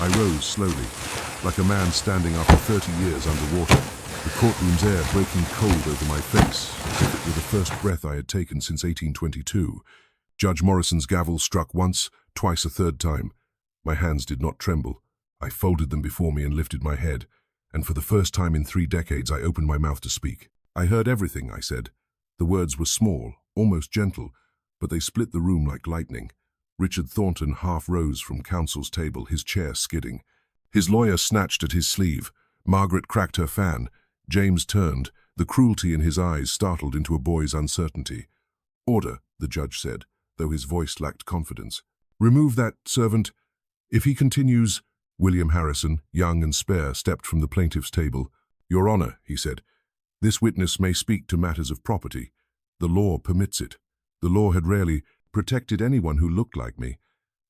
I rose slowly, like a man standing after 30 years underwater, the courtroom's air breaking cold over my face, as if it were the first breath I had taken since 1822. Judge Morrison's gavel struck once, twice, a third time. My hands did not tremble. I folded them before me and lifted my head, and for the first time in 3 decades I opened my mouth to speak. I heard everything, I said. The words were small, almost gentle, but they split the room like lightning. Richard Thornton half rose from counsel's table, his chair skidding. His lawyer snatched at his sleeve. Margaret cracked her fan. James turned, the cruelty in his eyes startled into a boy's uncertainty. "Order," the judge said, though his voice lacked confidence. "Remove that servant. If he continues—" William Harrison, young and spare, stepped from the plaintiff's table. "Your Honor," he said, "this witness may speak to matters of property. The law permits it." The law had rarely protected anyone who looked like me,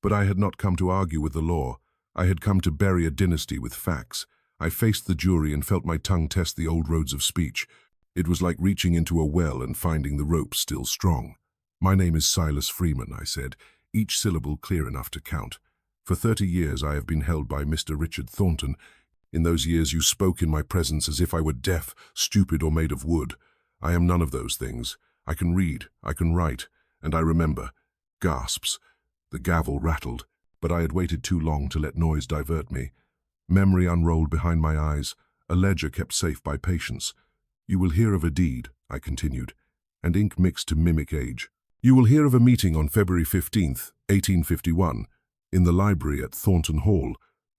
but I had not come to argue with the law. I had come to bury a dynasty with facts. I faced the jury and felt my tongue test the old roads of speech. It was like reaching into a well and finding the rope still strong. "My name is Silas Freeman," I said, each syllable clear enough to count. "For 30 years I have been held by Mr. Richard Thornton. In those years you spoke in my presence as if I were deaf, stupid, or made of wood. I am none of those things. I can read, I can write, and I remember." Gasps. The gavel rattled, but I had waited too long to let noise divert me. Memory unrolled behind my eyes, a ledger kept safe by patience. "You will hear of a deed," I continued, and ink mixed to mimic age. "You will hear of a meeting on February 15th, 1851, in the library at Thornton Hall,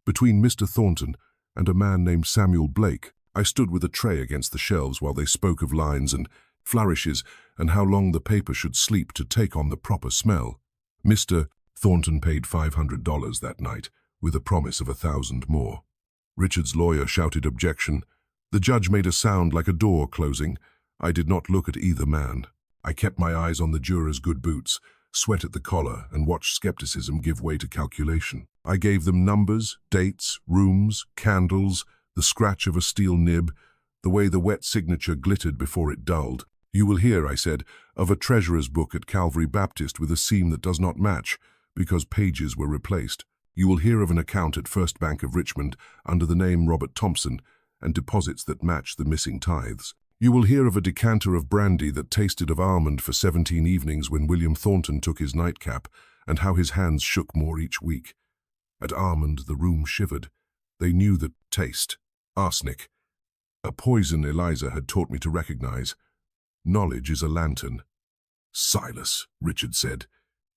between Mr. Thornton and a man named Samuel Blake." I stood with a tray against the shelves while they spoke of lines and flourishes and how long the paper should sleep to take on the proper smell. Mr. Thornton paid $500 that night, with a promise of 1,000 more. Richard's lawyer shouted objection. The judge made a sound like a door closing. I did not look at either man. I kept my eyes on the jurors' good boots, sweat at the collar, and watched skepticism give way to calculation. I gave them numbers, dates, rooms, candles, the scratch of a steel nib, the way the wet signature glittered before it dulled. "You will hear," I said, "of a treasurer's book at Calvary Baptist with a seam that does not match, because pages were replaced. You will hear of an account at First Bank of Richmond under the name Robert Thompson, and deposits that match the missing tithes. You will hear of a decanter of brandy that tasted of almond for 17 evenings when William Thornton took his nightcap, and how his hands shook more each week. At almond the room shivered. They knew the taste. Arsenic. A poison Eliza had taught me to recognize. Knowledge is a lantern. "Silas," Richard said,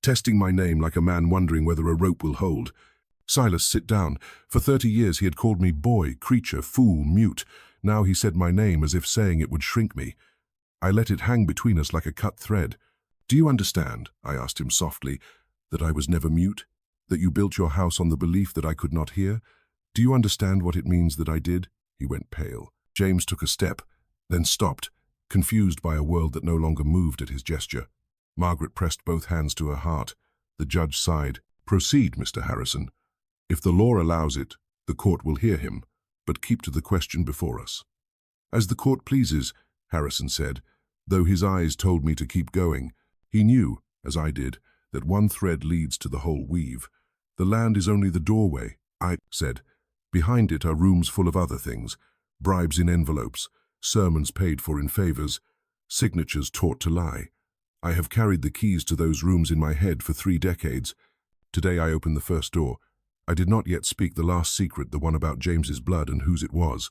testing my name like a man wondering whether a rope will hold. "Silas, sit down. For 30 years he had called me boy, creature, fool, mute. Now he said my name as if saying it would shrink me. I let it hang between us like a cut thread. Do you understand," I asked him softly, "that I was never mute? That you built your house on the belief that I could not hear? Do you understand what it means that I did?" He went pale. James took a step, then stopped, confused by a world that no longer moved at his gesture. Margaret pressed both hands to her heart. The judge sighed. "Proceed, Mr. Harrison. If the law allows it, the court will hear him, but keep to the question before us." "As the court pleases," Harrison said, though his eyes told me to keep going. He knew, as I did, that one thread leads to the whole weave. "The land is only the doorway," I said. "Behind it are rooms full of other things, bribes in envelopes, sermons paid for in favors, signatures taught to lie. I have carried the keys to those rooms in my head for 3 decades. Today I opened the first door. I did not yet speak the last secret, the one about James's blood and whose it was.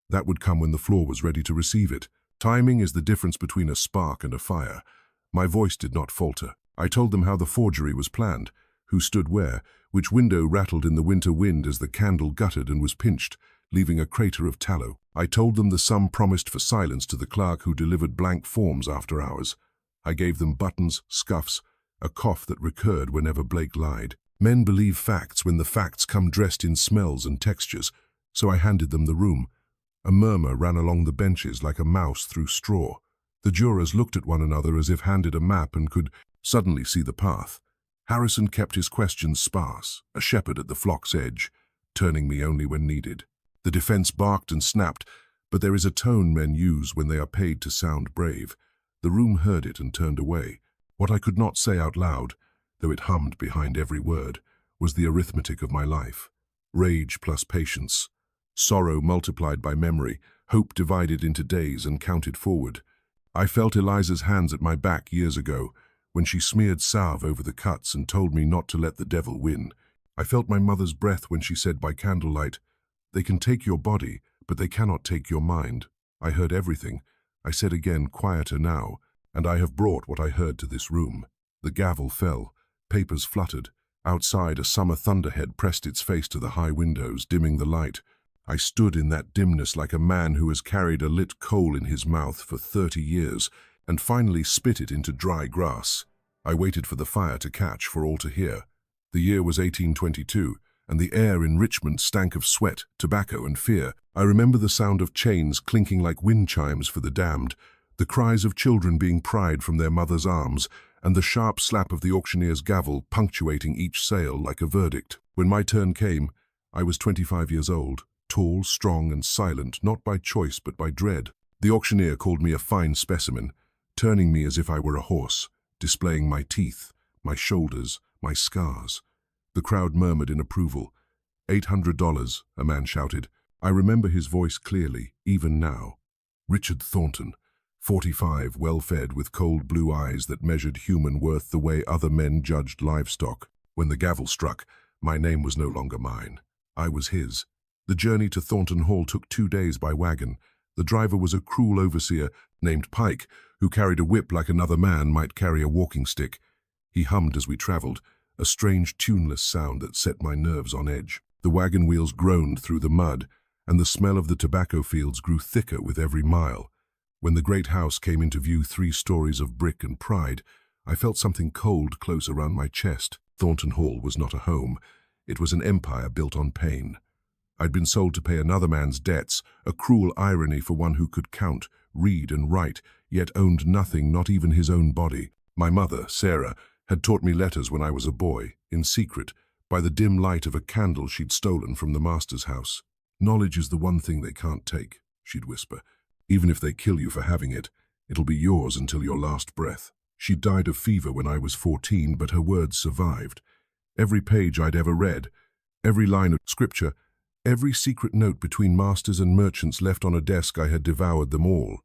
That would come when the floor was ready to receive it. Timing is the difference between a spark and a fire." My voice did not falter. I told them how the forgery was planned, who stood where, which window rattled in the winter wind as the candle guttered and was pinched, leaving a crater of tallow. I told them the sum promised for silence to the clerk who delivered blank forms after hours. I gave them buttons, scuffs, a cough that recurred whenever Blake lied. Men believe facts when the facts come dressed in smells and textures, so I handed them the room. A murmur ran along the benches like a mouse through straw. The jurors looked at one another as if handed a map and could suddenly see the path. Harrison kept his questions sparse, a shepherd at the flock's edge, turning me only when needed. The defense barked and snapped, but there is a tone men use when they are paid to sound brave. The room heard it and turned away. What I could not say out loud, though it hummed behind every word, was the arithmetic of my life. Rage plus patience. Sorrow multiplied by memory, hope divided into days and counted forward. I felt Eliza's hands at my back years ago, when she smeared salve over the cuts and told me not to let the devil win. I felt my mother's breath when she said by candlelight, "They can take your body, but they cannot take your mind." I heard everything. I said again, quieter now, "And I have brought what I heard to this room." The gavel fell. Papers fluttered. Outside, a summer thunderhead pressed its face to the high windows, dimming the light. I stood in that dimness like a man who has carried a lit coal in his mouth for 30 years and finally spit it into dry grass. I waited for the fire to catch, for all to hear. The year was 1822, and the air in Richmond stank of sweat, tobacco, and fear. I remember the sound of chains clinking like wind chimes for the damned, the cries of children being pried from their mothers' arms, and the sharp slap of the auctioneer's gavel punctuating each sale like a verdict. When my turn came, I was 25 years old, tall, strong, and silent, not by choice but by dread. The auctioneer called me a fine specimen, turning me as if I were a horse, displaying my teeth, my shoulders, my scars. The crowd murmured in approval. $800, a man shouted. I remember his voice clearly, even now. Richard Thornton, 45, well-fed, with cold blue eyes that measured human worth the way other men judged livestock. When the gavel struck, my name was no longer mine. I was his. The journey to Thornton Hall took 2 days by wagon. The driver was a cruel overseer named Pike, who carried a whip like another man might carry a walking stick. He hummed as we traveled, a strange tuneless sound that set my nerves on edge. The wagon wheels groaned through the mud, and the smell of the tobacco fields grew thicker with every mile. When the great house came into view, 3 stories of brick and pride, I felt something cold close around my chest. Thornton Hall was not a home. It was an empire built on pain. I'd been sold to pay another man's debts, a cruel irony for one who could count, read, and write, yet owned nothing, not even his own body. My mother, Sarah, had taught me letters when I was a boy, in secret, by the dim light of a candle she'd stolen from the master's house. "Knowledge is the one thing they can't take," she'd whisper. "Even if they kill you for having it, it'll be yours until your last breath." She died of fever when I was 14, but her words survived. Every page I'd ever read, every line of scripture, every secret note between masters and merchants left on a desk, I had devoured them all.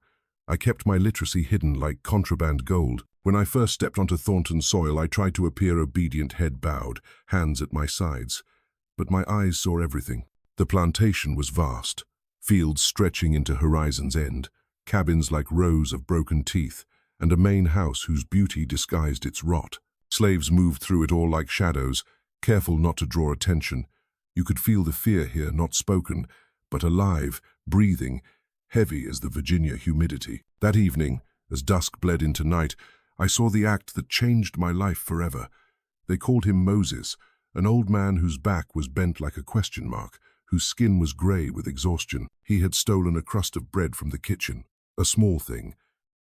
I kept my literacy hidden like contraband gold. When I first stepped onto Thornton soil, I tried to appear obedient, head bowed, hands at my sides. But my eyes saw everything. The plantation was vast, fields stretching into horizon's end, cabins like rows of broken teeth, and a main house whose beauty disguised its rot. Slaves moved through it all like shadows, careful not to draw attention. You could feel the fear here, not spoken, but alive, breathing, heavy as the Virginia humidity. That evening, as dusk bled into night, I saw the act that changed my life forever. They called him Moses, an old man whose back was bent like a question mark, whose skin was grey with exhaustion. He had stolen a crust of bread from the kitchen, a small thing.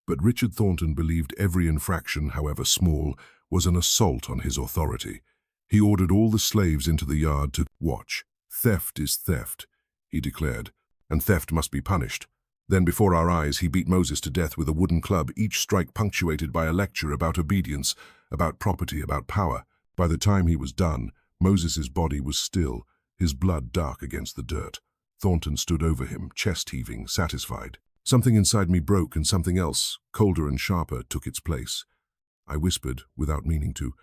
But Richard Thornton believed every infraction, however small, was an assault on his authority. He ordered all the slaves into the yard to watch. "Theft is theft," he declared, "and theft must be punished." Then before our eyes he beat Moses to death with a wooden club, each strike punctuated by a lecture about obedience, about property, about power. By the time he was done, Moses's body was still, his blood dark against the dirt. Thornton stood over him, chest heaving, satisfied. Something inside me broke, and something else, colder and sharper, took its place. I whispered, without meaning to,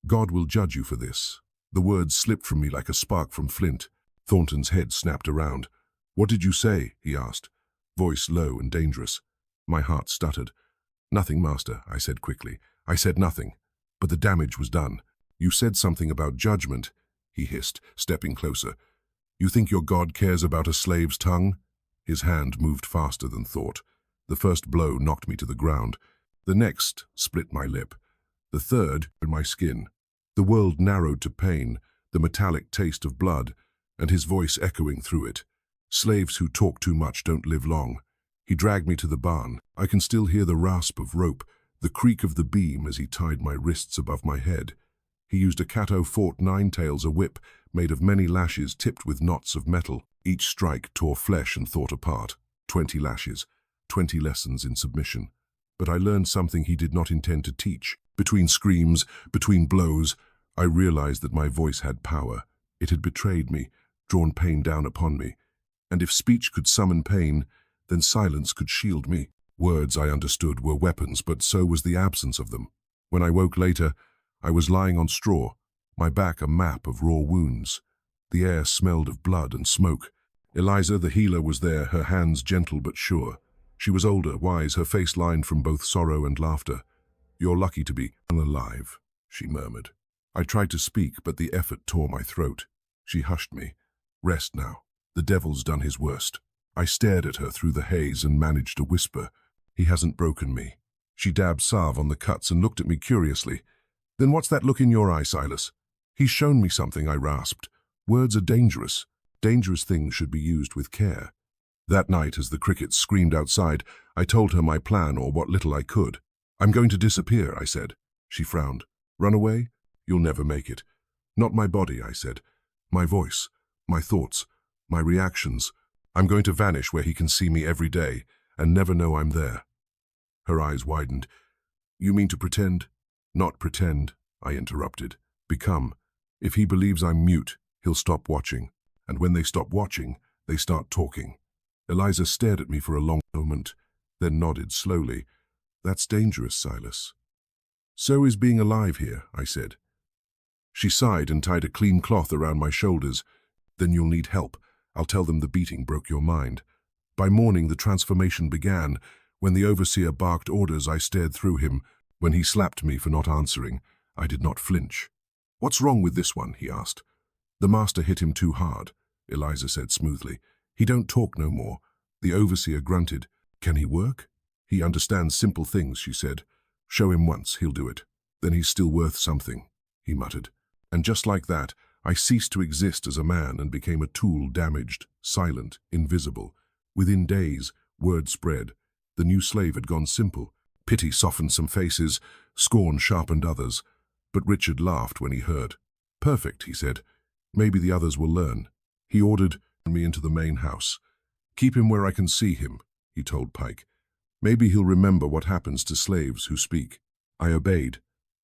"God will judge you for this." The words slipped from me like a spark from flint. Thornton's head snapped around. "What did you say?" he asked, voice low and dangerous. My heart stuttered. "Nothing, master," I said quickly. "I said nothing. But the damage was done." "You said something about judgment," he hissed, stepping closer. "You think your God cares about a slave's tongue?" His hand moved faster than thought. The first blow knocked me to the ground. The next split my lip. The third, in my skin. The world narrowed to pain, the metallic taste of blood, and his voice echoing through it. "Slaves who talk too much don't live long." He dragged me to the barn. I can still hear the rasp of rope, the creak of the beam as he tied my wrists above my head. He used a cat-o'-fort nine-tails, a whip made of many lashes tipped with knots of metal. Each strike tore flesh and thought apart. 20 lashes, 20 lessons in submission. But I learned something he did not intend to teach. Between screams, between blows, I realized that my voice had power. It had betrayed me, drawn pain down upon me. And if speech could summon pain, then silence could shield me. Words, I understood, were weapons, but so was the absence of them. When I woke later, I was lying on straw, my back a map of raw wounds. The air smelled of blood and smoke. Eliza, the healer, was there, her hands gentle but sure. She was older, wise, her face lined from both sorrow and laughter. "You're lucky to be alive," she murmured. I tried to speak, but the effort tore my throat. She hushed me. "Rest now. The devil's done his worst." I stared at her through the haze and managed to whisper, "He hasn't broken me." She dabbed salve on the cuts and looked at me curiously. "Then what's that look in your eye, Silas?" "He's shown me something," I rasped. "Words are dangerous. Dangerous things should be used with care." That night, as the crickets screamed outside, I told her my plan, or what little I could. "I'm going to disappear," I said. She frowned. "Run away? You'll never make it." "Not my body," I said. "My voice, my thoughts, my reactions. I'm going to vanish where he can see me every day and never know I'm there." Her eyes widened. "You mean to pretend?" "Not pretend," I interrupted. "Become. If he believes I'm mute, he'll stop watching. And when they stop watching, they start talking." Eliza stared at me for a long moment, then nodded slowly. "That's dangerous, Silas." "So is being alive here," I said. She sighed and tied a clean cloth around my shoulders. "Then you'll need help. I'll tell them the beating broke your mind." By morning, the transformation began. When the overseer barked orders, I stared through him. When he slapped me for not answering, I did not flinch. "What's wrong with this one?" he asked. "The master hit him too hard," Eliza said smoothly. "He don't talk no more." The overseer grunted. "Can he work?" "He understands simple things," she said. "Show him once, he'll do it. Then he's still worth something," he muttered. And just like that, I ceased to exist as a man and became a tool, damaged, silent, invisible. Within days, word spread. The new slave had gone simple. Pity softened some faces, scorn sharpened others. But Richard laughed when he heard. "Perfect," he said. "Maybe the others will learn." He ordered me into the main house. "Keep him where I can see him," he told Pike. "Maybe he'll remember what happens to slaves who speak." I obeyed.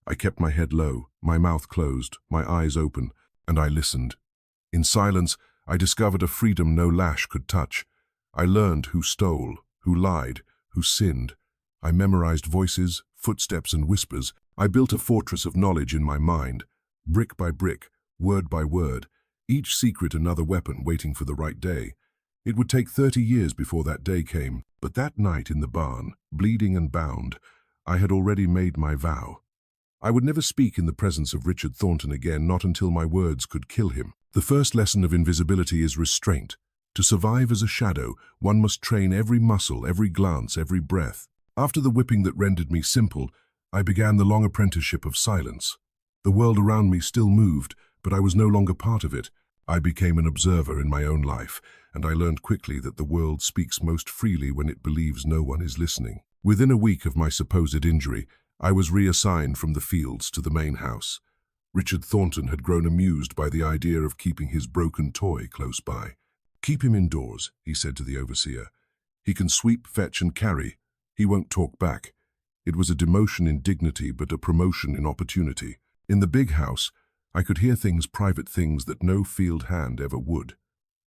I kept my head low, my mouth closed, my eyes open, and I listened. In silence, I discovered a freedom no lash could touch. I learned who stole, who lied, who sinned. I memorized voices, footsteps, and whispers. I built a fortress of knowledge in my mind, brick by brick, word by word, each secret another weapon waiting for the right day. It would take 30 years before that day came, but that night in the barn, bleeding and bound, I had already made my vow. I would never speak in the presence of Richard Thornton again, not until my words could kill him. The first lesson of invisibility is restraint. To survive as a shadow, one must train every muscle, every glance, every breath. After the whipping that rendered me simple, I began the long apprenticeship of silence. The world around me still moved, but I was no longer part of it. I became an observer in my own life, and I learned quickly that the world speaks most freely when it believes no one is listening. Within a week of my supposed injury, I was reassigned from the fields to the main house. Richard Thornton had grown amused by the idea of keeping his broken toy close by. "Keep him indoors," he said to the overseer. "He can sweep, fetch, and carry. He won't talk back." It was a demotion in dignity, but a promotion in opportunity. In the big house, I could hear things, private things that no field hand ever would.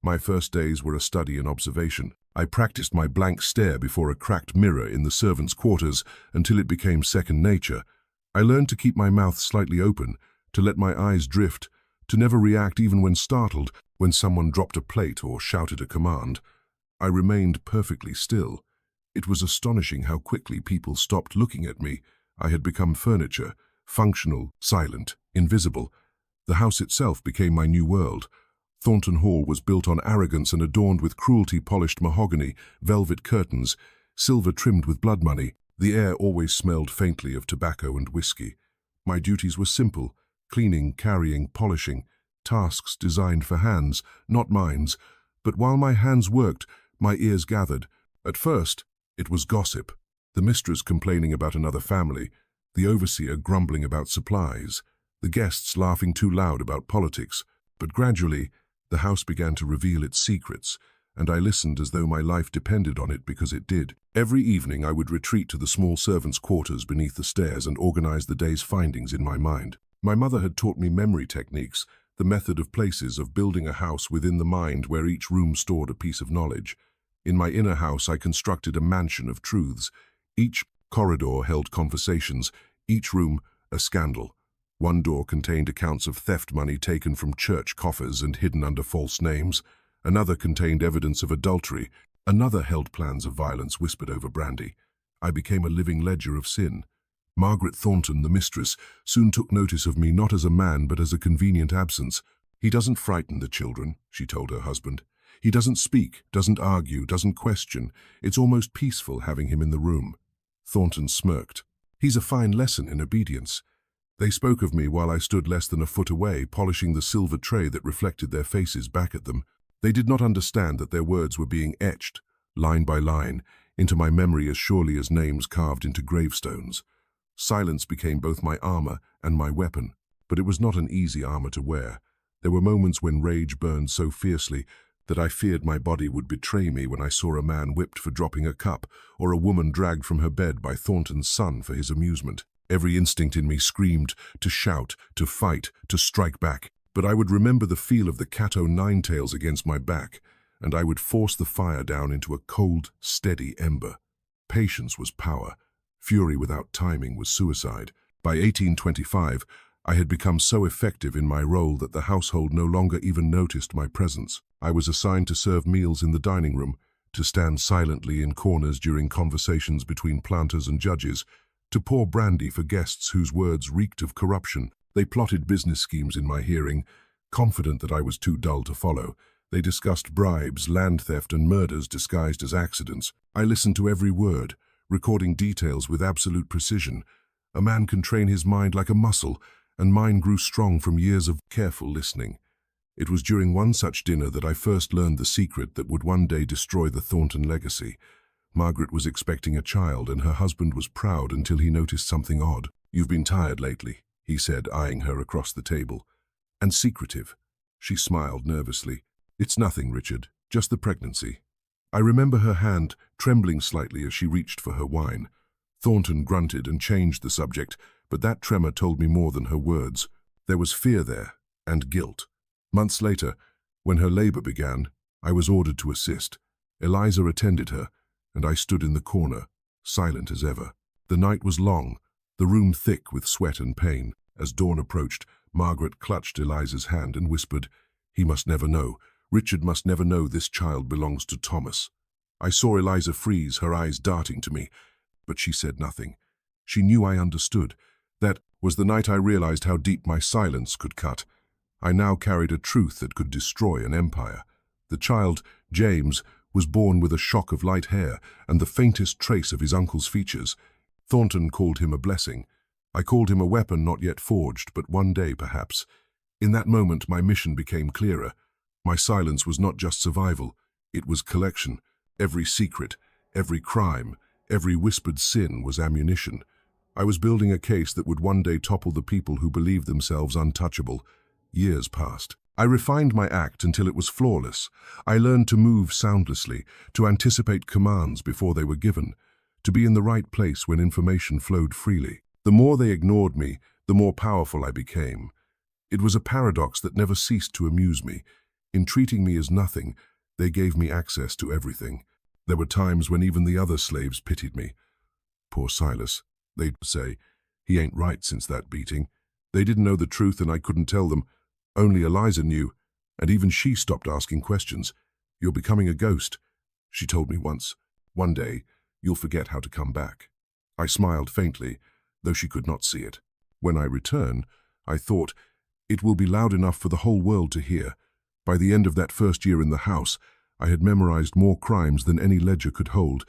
My first days were a study in observation. I practiced my blank stare before a cracked mirror in the servants' quarters until it became second nature. I learned to keep my mouth slightly open, to let my eyes drift, to never react even when startled, when someone dropped a plate or shouted a command. I remained perfectly still. It was astonishing how quickly people stopped looking at me. I had become furniture, functional, silent, invisible. The house itself became my new world. Thornton Hall was built on arrogance and adorned with cruelty-polished mahogany, velvet curtains, silver trimmed with blood money. The air always smelled faintly of tobacco and whiskey. My duties were simple: cleaning, carrying, polishing, tasks designed for hands, not minds. But while my hands worked, my ears gathered. At first, it was gossip. The mistress complaining about another family, the overseer grumbling about supplies, the guests laughing too loud about politics. But gradually, the house began to reveal its secrets, and I listened as though my life depended on it, because it did. Every evening I would retreat to the small servants' quarters beneath the stairs and organize the day's findings in my mind. My mother had taught me memory techniques, the method of places of building a house within the mind where each room stored a piece of knowledge. In my inner house I constructed a mansion of truths. Each corridor held conversations, each room a scandal. One door contained accounts of theft money taken from church coffers and hidden under false names. Another contained evidence of adultery. Another held plans of violence whispered over brandy. I became a living ledger of sin. Margaret Thornton, the mistress, soon took notice of me not as a man but as a convenient absence. "He doesn't frighten the children," she told her husband. "He doesn't speak, doesn't argue, doesn't question. It's almost peaceful having him in the room." Thornton smirked. "He's a fine lesson in obedience." They spoke of me while I stood less than a foot away, polishing the silver tray that reflected their faces back at them. They did not understand that their words were being etched, line by line, into my memory as surely as names carved into gravestones. Silence became both my armor and my weapon, but it was not an easy armor to wear. There were moments when rage burned so fiercely that I feared my body would betray me when I saw a man whipped for dropping a cup, or a woman dragged from her bed by Thornton's son for his amusement. Every instinct in me screamed to shout, to fight, to strike back. But I would remember the feel of the cat-o'-nine-tails against my back, and I would force the fire down into a cold, steady ember. Patience was power. Fury without timing was suicide. By 1825, I had become so effective in my role that the household no longer even noticed my presence. I was assigned to serve meals in the dining room, to stand silently in corners during conversations between planters and judges, to pour brandy for guests whose words reeked of corruption. They plotted business schemes in my hearing, confident that I was too dull to follow. They discussed bribes, land theft, and murders disguised as accidents. I listened to every word, recording details with absolute precision. A man can train his mind like a muscle, and mine grew strong from years of careful listening. It was during one such dinner that I first learned the secret that would one day destroy the Thornton legacy. Margaret was expecting a child, and her husband was proud until he noticed something odd. "You've been tired lately," he said, eyeing her across the table. "And secretive." She smiled nervously. "It's nothing, Richard, just the pregnancy." I remember her hand trembling slightly as she reached for her wine. Thornton grunted and changed the subject, but that tremor told me more than her words. There was fear there, and guilt. Months later, when her labor began, I was ordered to assist. Eliza attended her, and I stood in the corner, silent as ever. The night was long, the room thick with sweat and pain. As dawn approached, Margaret clutched Eliza's hand and whispered, "He must never know. Richard must never know this child belongs to Thomas." I saw Eliza freeze, her eyes darting to me, but she said nothing. She knew I understood. That was the night I realized how deep my silence could cut. I now carried a truth that could destroy an empire. The child, James, was born with a shock of light hair and the faintest trace of his uncle's features. Thornton called him a blessing. I called him a weapon not yet forged, but one day, perhaps. In that moment, my mission became clearer. My silence was not just survival, it was collection. Every secret, every crime, every whispered sin was ammunition. I was building a case that would one day topple the people who believed themselves untouchable. Years passed. I refined my act until it was flawless. I learned to move soundlessly, to anticipate commands before they were given, to be in the right place when information flowed freely. The more they ignored me, the more powerful I became. It was a paradox that never ceased to amuse me. In treating me as nothing, they gave me access to everything. There were times when even the other slaves pitied me. "Poor Silas," they'd say. "He ain't right since that beating." They didn't know the truth and I couldn't tell them. Only Eliza knew, and even she stopped asking questions. "You're becoming a ghost," she told me once. "One day, you'll forget how to come back." I smiled faintly, though she could not see it. When I return, I thought, it will be loud enough for the whole world to hear. By the end of that first year in the house, I had memorized more crimes than any ledger could hold.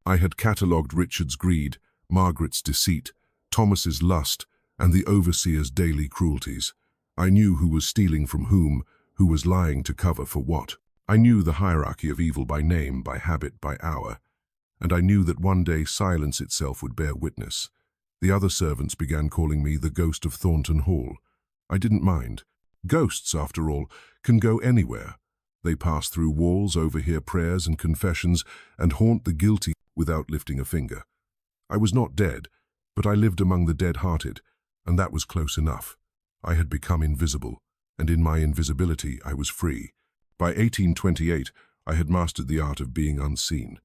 I had catalogued Richard's greed, Margaret's deceit, Thomas's lust, and the overseer's daily cruelties. I knew who was stealing from whom, who was lying to cover for what. I knew the hierarchy of evil by name, by habit, by hour. And I knew that one day silence itself would bear witness. The other servants began calling me the ghost of Thornton Hall. I didn't mind. Ghosts, after all, can go anywhere. They pass through walls, overhear prayers and confessions, and haunt the guilty without lifting a finger. I was not dead, but I lived among the dead-hearted, and that was close enough. I had become invisible. and in my invisibility I was free. By 1828, I had mastered the art of being unseen.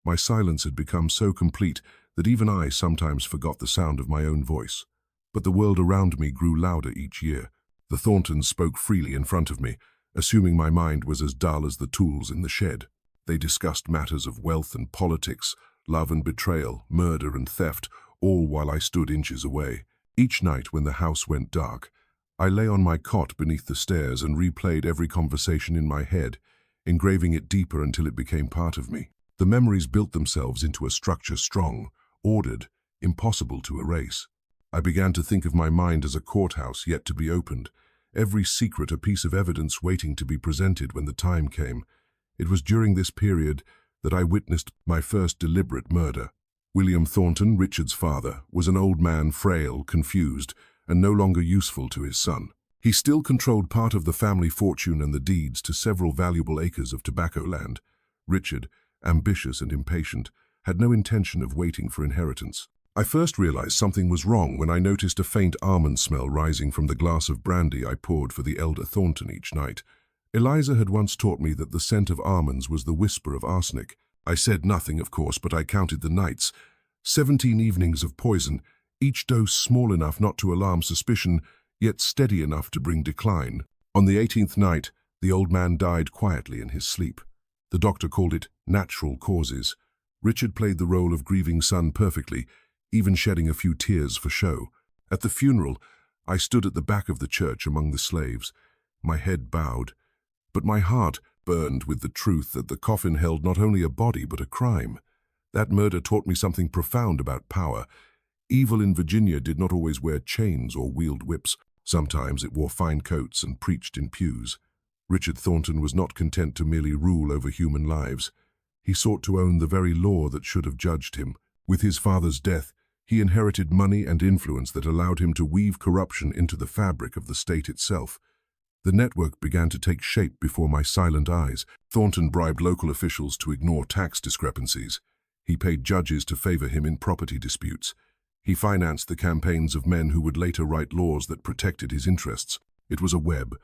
My silence had become so complete that even I sometimes forgot the sound of my own voice. But the world around me grew louder each year. The Thorntons spoke freely in front of me, assuming my mind was as dull as the tools in the shed. They discussed matters of wealth and politics, love and betrayal, murder and theft, all while I stood inches away. Each night when the house went dark, I lay on my cot beneath the stairs and replayed every conversation in my head, engraving it deeper until it became part of me. The memories built themselves into a structure strong, ordered, impossible to erase. I began to think of my mind as a courthouse yet to be opened, every secret a piece of evidence waiting to be presented when the time came. It was during this period that I witnessed my first deliberate murder. William Thornton, Richard's father, was an old man, frail, confused, and no longer useful to his son. He still controlled part of the family fortune and the deeds to several valuable acres of tobacco land. Richard, ambitious and impatient, had no intention of waiting for inheritance. I first realized something was wrong when I noticed a faint almond smell rising from the glass of brandy I poured for the elder Thornton each night. Eliza had once taught me that the scent of almonds was the whisper of arsenic. I said nothing, of course, but I counted the nights. 17 evenings of poison, each dose small enough not to alarm suspicion, yet steady enough to bring decline. On the 18th night, the old man died quietly in his sleep. The doctor called it natural causes. Richard played the role of grieving son perfectly, even shedding a few tears for show. At the funeral, I stood at the back of the church among the slaves, my head bowed, but my heart burned with the truth that the coffin held not only a body but a crime. That murder taught me something profound about power. Evil in Virginia did not always wear chains or wield whips. Sometimes it wore fine coats and preached in pews. Richard Thornton was not content to merely rule over human lives. He sought to own the very law that should have judged him. With his father's death, he inherited money and influence that allowed him to weave corruption into the fabric of the state itself. The network began to take shape before my silent eyes. Thornton bribed local officials to ignore tax discrepancies. He paid judges to favor him in property disputes. He financed the campaigns of men who would later write laws that protected his interests. It was a web,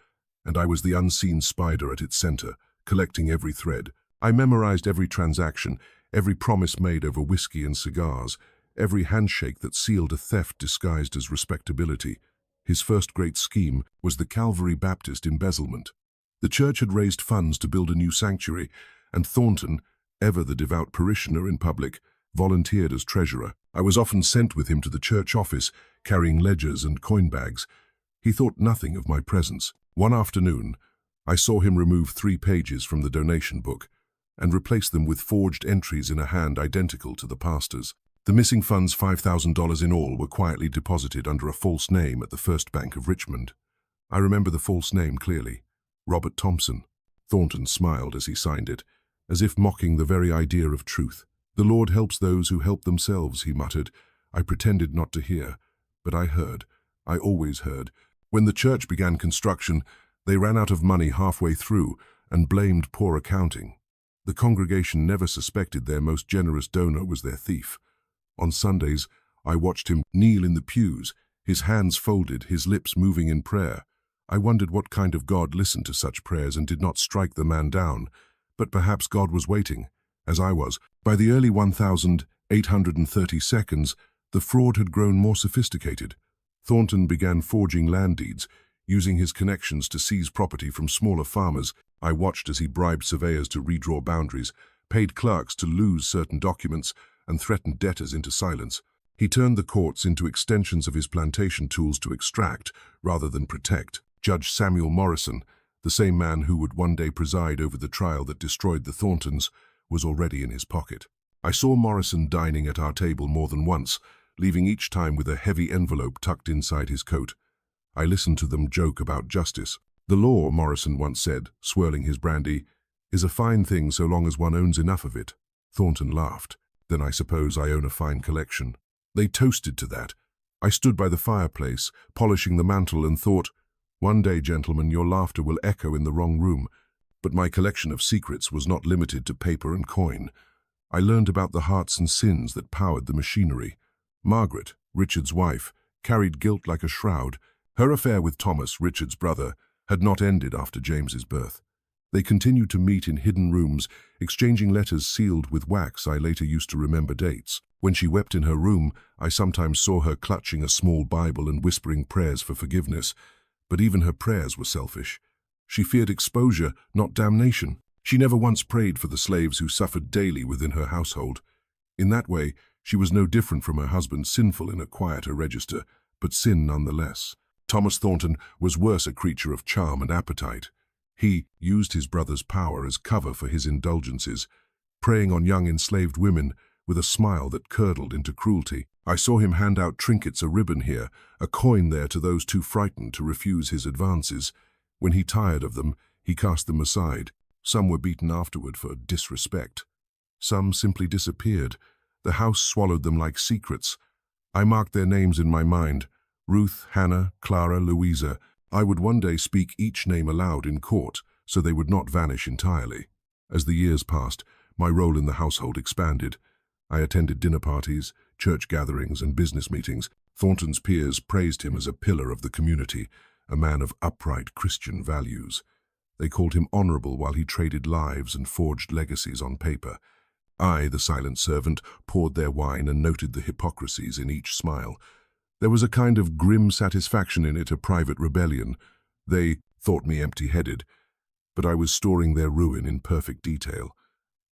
and I was the unseen spider at its center, collecting every thread. I memorized every transaction, every promise made over whiskey and cigars, every handshake that sealed a theft disguised as respectability. His first great scheme was the Calvary Baptist embezzlement. The church had raised funds to build a new sanctuary, and Thornton, ever the devout parishioner in public, volunteered as treasurer. I was often sent with him to the church office, carrying ledgers and coin bags. He thought nothing of my presence. One afternoon, I saw him remove 3 pages from the donation book and replace them with forged entries in a hand identical to the pastor's. The missing funds, $5,000 in all, were quietly deposited under a false name at the First Bank of Richmond. I remember the false name clearly. Robert Thompson. Thornton smiled as he signed it, as if mocking the very idea of truth. "The Lord helps those who help themselves," he muttered. I pretended not to hear, but I heard. I always heard. When the church began construction, they ran out of money halfway through and blamed poor accounting. The congregation never suspected their most generous donor was their thief. On Sundays, I watched him kneel in the pews, his hands folded, his lips moving in prayer. I wondered what kind of God listened to such prayers and did not strike the man down. But perhaps God was waiting, as I was. By the early 1832, the fraud had grown more sophisticated. Thornton began forging land deeds, using his connections to seize property from smaller farmers. I watched as he bribed surveyors to redraw boundaries, paid clerks to lose certain documents, and threatened debtors into silence. He turned the courts into extensions of his plantation tools to extract rather than protect. Judge Samuel Morrison, the same man who would one day preside over the trial that destroyed the Thorntons, was already in his pocket. I saw Morrison dining at our table more than once, leaving each time with a heavy envelope tucked inside his coat. I listened to them joke about justice. "The law," Morrison once said, swirling his brandy, "is a fine thing so long as one owns enough of it." Thornton laughed. "Then I suppose I own a fine collection." They toasted to that. I stood by the fireplace, polishing the mantel, and thought, "One day, gentlemen, your laughter will echo in the wrong room." But my collection of secrets was not limited to paper and coin. I learned about the hearts and sins that powered the machinery. Margaret, Richard's wife, carried guilt like a shroud. Her affair with Thomas, Richard's brother, had not ended after James's birth. They continued to meet in hidden rooms, exchanging letters sealed with wax. I later used to remember dates. When she wept in her room, I sometimes saw her clutching a small Bible and whispering prayers for forgiveness. But even her prayers were selfish. She feared exposure, not damnation. She never once prayed for the slaves who suffered daily within her household. In that way, she was no different from her husband, sinful in a quieter register, but sin nonetheless. Thomas Thornton was worse, a creature of charm and appetite. He used his brother's power as cover for his indulgences, preying on young enslaved women with a smile that curdled into cruelty. I saw him hand out trinkets, a ribbon here, a coin there, to those too frightened to refuse his advances. When he tired of them, he cast them aside. Some were beaten afterward for disrespect. Some simply disappeared. The house swallowed them like secrets. I marked their names in my mind: Ruth, Hannah, Clara, Louisa. I would one day speak each name aloud in court, so they would not vanish entirely. As the years passed, my role in the household expanded. I attended dinner parties, church gatherings, and business meetings. Thornton's peers praised him as a pillar of the community, a man of upright Christian values. They called him honorable while he traded lives and forged legacies on paper. I, the silent servant, poured their wine and noted the hypocrisies in each smile. There was a kind of grim satisfaction in it, a private rebellion. They thought me empty-headed, but I was storing their ruin in perfect detail.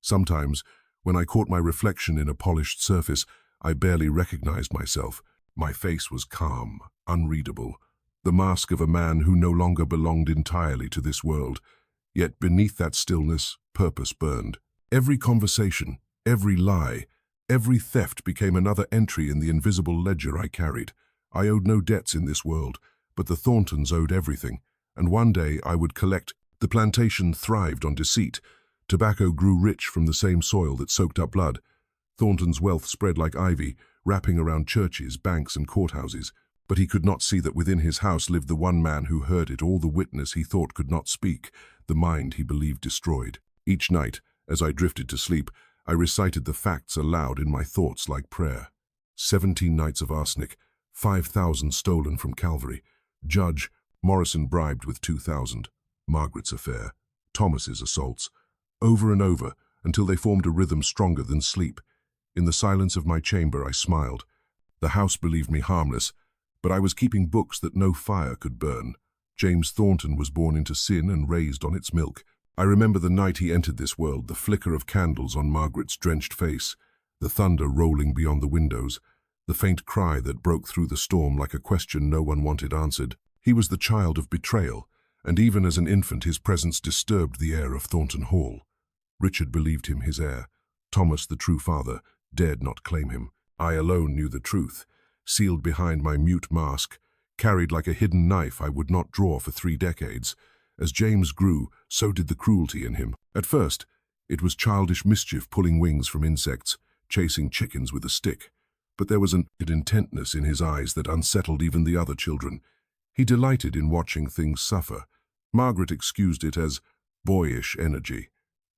Sometimes, when I caught my reflection in a polished surface, I barely recognized myself. My face was calm, unreadable, the mask of a man who no longer belonged entirely to this world. Yet beneath that stillness, purpose burned. Every conversation, every lie, every theft became another entry in the invisible ledger I carried. I owed no debts in this world, but the Thorntons owed everything, and one day I would collect. The plantation thrived on deceit. Tobacco grew rich from the same soil that soaked up blood. Thornton's wealth spread like ivy, wrapping around churches, banks, and courthouses. But he could not see that within his house lived the one man who heard it, all the witness he thought could not speak, the mind he believed destroyed. Each night, as I drifted to sleep, I recited the facts aloud in my thoughts like prayer. 17 nights of arsenic, 5,000 stolen from Calvary. Judge Morrison bribed with 2,000. Margaret's affair. Thomas's assaults. Over and over, until they formed a rhythm stronger than sleep. In the silence of my chamber, I smiled. The house believed me harmless, but I was keeping books that no fire could burn. James Thornton was born into sin and raised on its milk. I remember the night he entered this world, the flicker of candles on Margaret's drenched face, the thunder rolling beyond the windows, the faint cry that broke through the storm like a question no one wanted answered. He was the child of betrayal, and even as an infant his presence disturbed the air of Thornton Hall. Richard believed him his heir. Thomas, the true father, dared not claim him. I alone knew the truth, sealed behind my mute mask, carried like a hidden knife I would not draw for 3 decades. As James grew, so did the cruelty in him. At first, it was childish mischief, pulling wings from insects, chasing chickens with a stick. But there was an intentness in his eyes that unsettled even the other children. He delighted in watching things suffer. Margaret excused it as boyish energy.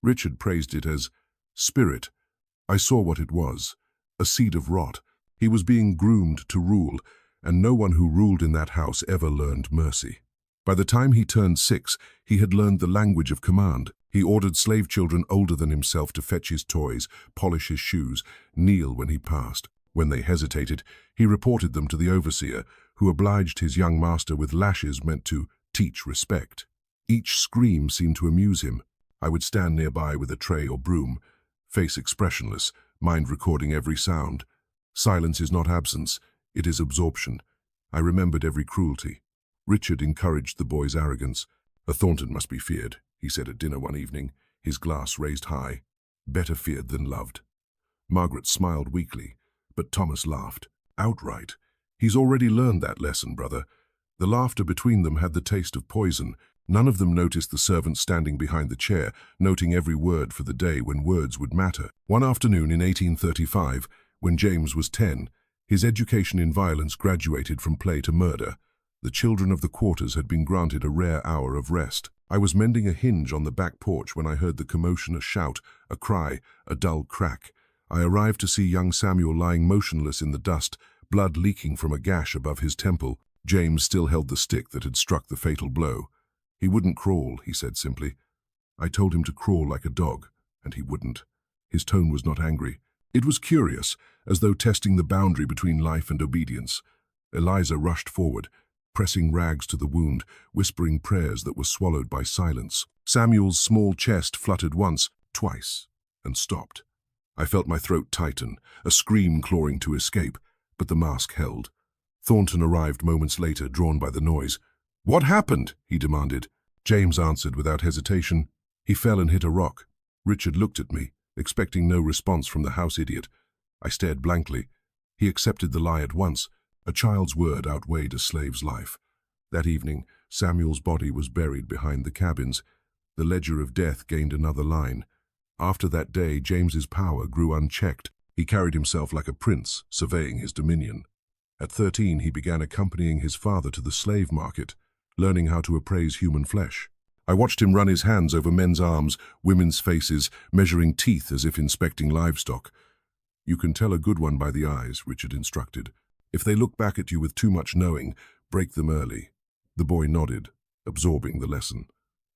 Richard praised it as spirit. I saw what it was, a seed of rot. He was being groomed to rule, and no one who ruled in that house ever learned mercy. By the time he turned 6, he had learned the language of command. He ordered slave children older than himself to fetch his toys, polish his shoes, kneel when he passed. When they hesitated, he reported them to the overseer, who obliged his young master with lashes meant to teach respect. Each scream seemed to amuse him. I would stand nearby with a tray or broom, face expressionless, mind recording every sound. Silence is not absence, it is absorption. I remembered every cruelty. Richard encouraged the boy's arrogance. A Thornton must be feared, he said at dinner one evening, his glass raised high. Better feared than loved. Margaret smiled weakly, but Thomas laughed, outright. He's already learned that lesson, brother. The laughter between them had the taste of poison. None of them noticed the servant standing behind the chair, noting every word for the day when words would matter. One afternoon in 1835, when James was 10, his education in violence graduated from play to murder. The children of the quarters had been granted a rare hour of rest. I was mending a hinge on the back porch when I heard the commotion, a shout, a cry, a dull crack. I arrived to see young Samuel lying motionless in the dust, blood leaking from a gash above his temple. James still held the stick that had struck the fatal blow. He wouldn't crawl, he said simply. I told him to crawl like a dog, and he wouldn't. His tone was not angry. It was curious, as though testing the boundary between life and obedience. Eliza rushed forward, pressing rags to the wound, whispering prayers that were swallowed by silence. Samuel's small chest fluttered once, twice, and stopped. I felt my throat tighten, a scream clawing to escape, but the mask held. Thornton arrived moments later, drawn by the noise. "What happened?" he demanded. James answered without hesitation. He fell and hit a rock. Richard looked at me, expecting no response from the house idiot. I stared blankly. He accepted the lie at once. A child's word outweighed a slave's life. That evening, Samuel's body was buried behind the cabins. The ledger of death gained another line. After that day, James's power grew unchecked. He carried himself like a prince, surveying his dominion. At 13, he began accompanying his father to the slave market, learning how to appraise human flesh. I watched him run his hands over men's arms, women's faces, measuring teeth as if inspecting livestock. "You can tell a good one by the eyes," Richard instructed. "If they look back at you with too much knowing, break them early." The boy nodded, absorbing the lesson.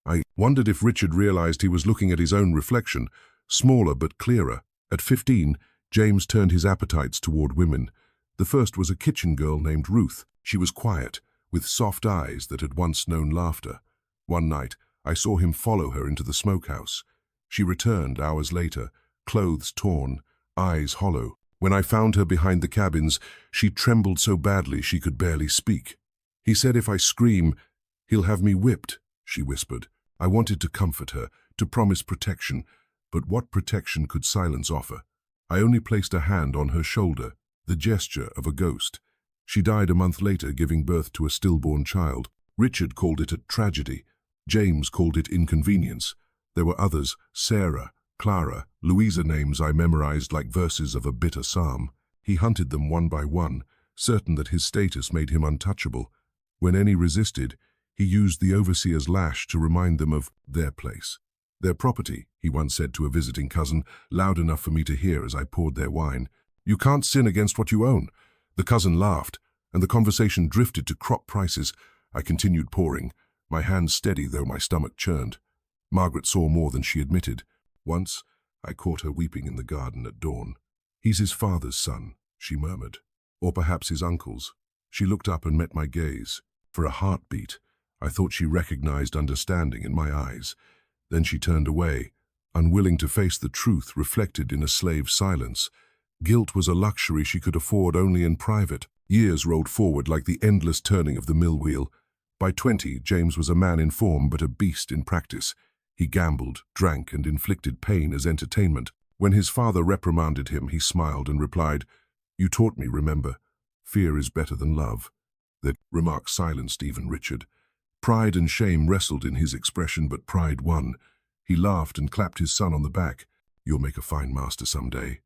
I wondered if Richard realized he was looking at his own reflection, smaller but clearer. At 15, James turned his appetites toward women. The first was a kitchen girl named Ruth. She was quiet, with soft eyes that had once known laughter. One night, I saw him follow her into the smokehouse. She returned hours later, clothes torn, eyes hollow. When I found her behind the cabins, she trembled so badly she could barely speak. "He said if I scream, he'll have me whipped," she whispered. I wanted to comfort her, to promise protection, but what protection could silence offer? I only placed a hand on her shoulder, the gesture of a ghost. She died a month later, giving birth to a stillborn child. Richard called it a tragedy. James called it inconvenience. There were others, Sarah, Clara, Louisa, names I memorized like verses of a bitter psalm. He hunted them one by one, certain that his status made him untouchable. When any resisted, he used the overseer's lash to remind them of their place. "Their property," he once said to a visiting cousin, loud enough for me to hear as I poured their wine. "You can't sin against what you own." The cousin laughed, and the conversation drifted to crop prices. I continued pouring, my hands steady though my stomach churned. Margaret saw more than she admitted. Once, I caught her weeping in the garden at dawn. "He's his father's son," she murmured. "Or perhaps his uncle's." She looked up and met my gaze. For a heartbeat, I thought she recognized understanding in my eyes. Then she turned away, unwilling to face the truth reflected in a slave's silence. Guilt was a luxury she could afford only in private. Years rolled forward like the endless turning of the mill wheel. By 20, James was a man in form but a beast in practice. He gambled, drank, and inflicted pain as entertainment. When his father reprimanded him, he smiled and replied, "You taught me, remember, fear is better than love." That remark silenced even Richard. Pride and shame wrestled in his expression, but pride won. He laughed and clapped his son on the back. "You'll make a fine master someday."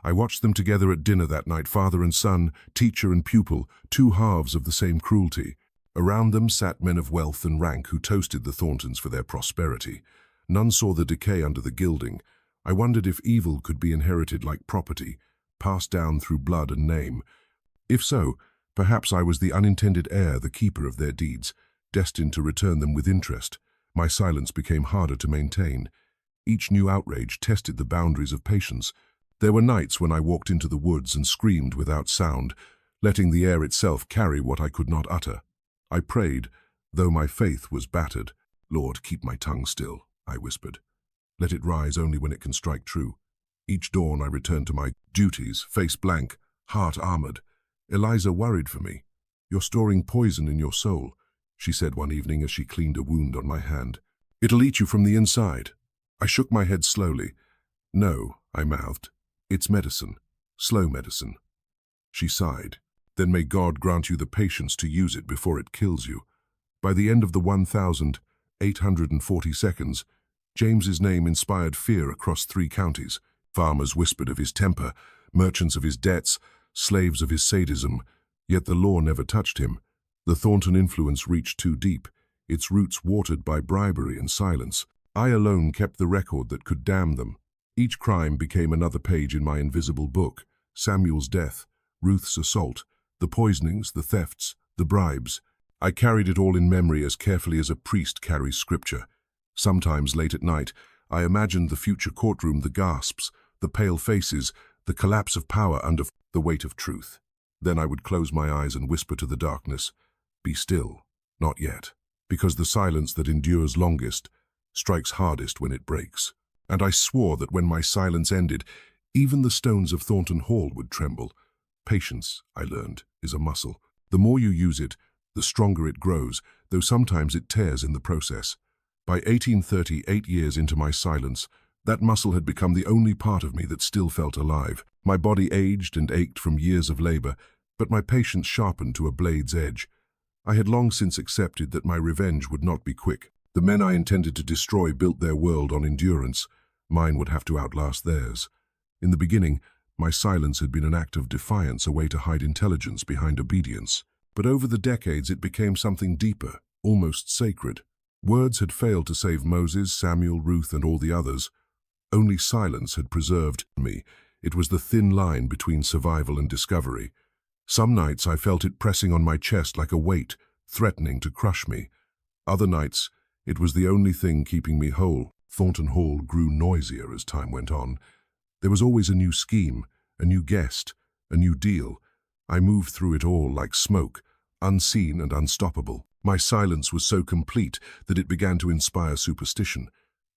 I watched them together at dinner that night, father and son, teacher and pupil, two halves of the same cruelty. Around them sat men of wealth and rank who toasted the Thorntons for their prosperity. None saw the decay under the gilding. I wondered if evil could be inherited like property, passed down through blood and name. If so, perhaps I was the unintended heir, the keeper of their deeds, destined to return them with interest. My silence became harder to maintain. Each new outrage tested the boundaries of patience. There were nights when I walked into the woods and screamed without sound, letting the air itself carry what I could not utter. I prayed, though my faith was battered. "Lord, keep my tongue still," I whispered. "Let it rise only when it can strike true." Each dawn I returned to my duties, face blank, heart armored. Eliza worried for me. "You're storing poison in your soul," she said one evening as she cleaned a wound on my hand. "It'll eat you from the inside." I shook my head slowly. "No," I mouthed. "It's medicine. Slow medicine." She sighed. "Then may God grant you the patience to use it before it kills you." By the end of the 1,840 seconds, James's name inspired fear across 3 counties. Farmers whispered of his temper, merchants of his debts, slaves of his sadism, yet the law never touched him. The Thornton influence reached too deep, its roots watered by bribery and silence. I alone kept the record that could damn them. Each crime became another page in my invisible book. Samuel's death, Ruth's assault, the poisonings, the thefts, the bribes. I carried it all in memory as carefully as a priest carries scripture. Sometimes, late at night, I imagined the future courtroom, the gasps, the pale faces, the collapse of power under the weight of truth. Then I would close my eyes and whisper to the darkness, "Be still, not yet," because the silence that endures longest strikes hardest when it breaks. And I swore that when my silence ended, even the stones of Thornton Hall would tremble. Patience, I learned, is a muscle. The more you use it, the stronger it grows, though sometimes it tears in the process. By 1830, 8 years into my silence, that muscle had become the only part of me that still felt alive. My body aged and ached from years of labor, but my patience sharpened to a blade's edge. I had long since accepted that my revenge would not be quick. The men I intended to destroy built their world on endurance. Mine would have to outlast theirs. In the beginning, my silence had been an act of defiance, a way to hide intelligence behind obedience. But over the decades, it became something deeper, almost sacred. Words had failed to save Moses, Samuel, Ruth, and all the others. Only silence had preserved me. It was the thin line between survival and discovery. Some nights I felt it pressing on my chest like a weight, threatening to crush me. Other nights, it was the only thing keeping me whole. Thornton Hall grew noisier as time went on. There was always a new scheme, a new guest, a new deal. I moved through it all like smoke, unseen and unstoppable. My silence was so complete that it began to inspire superstition.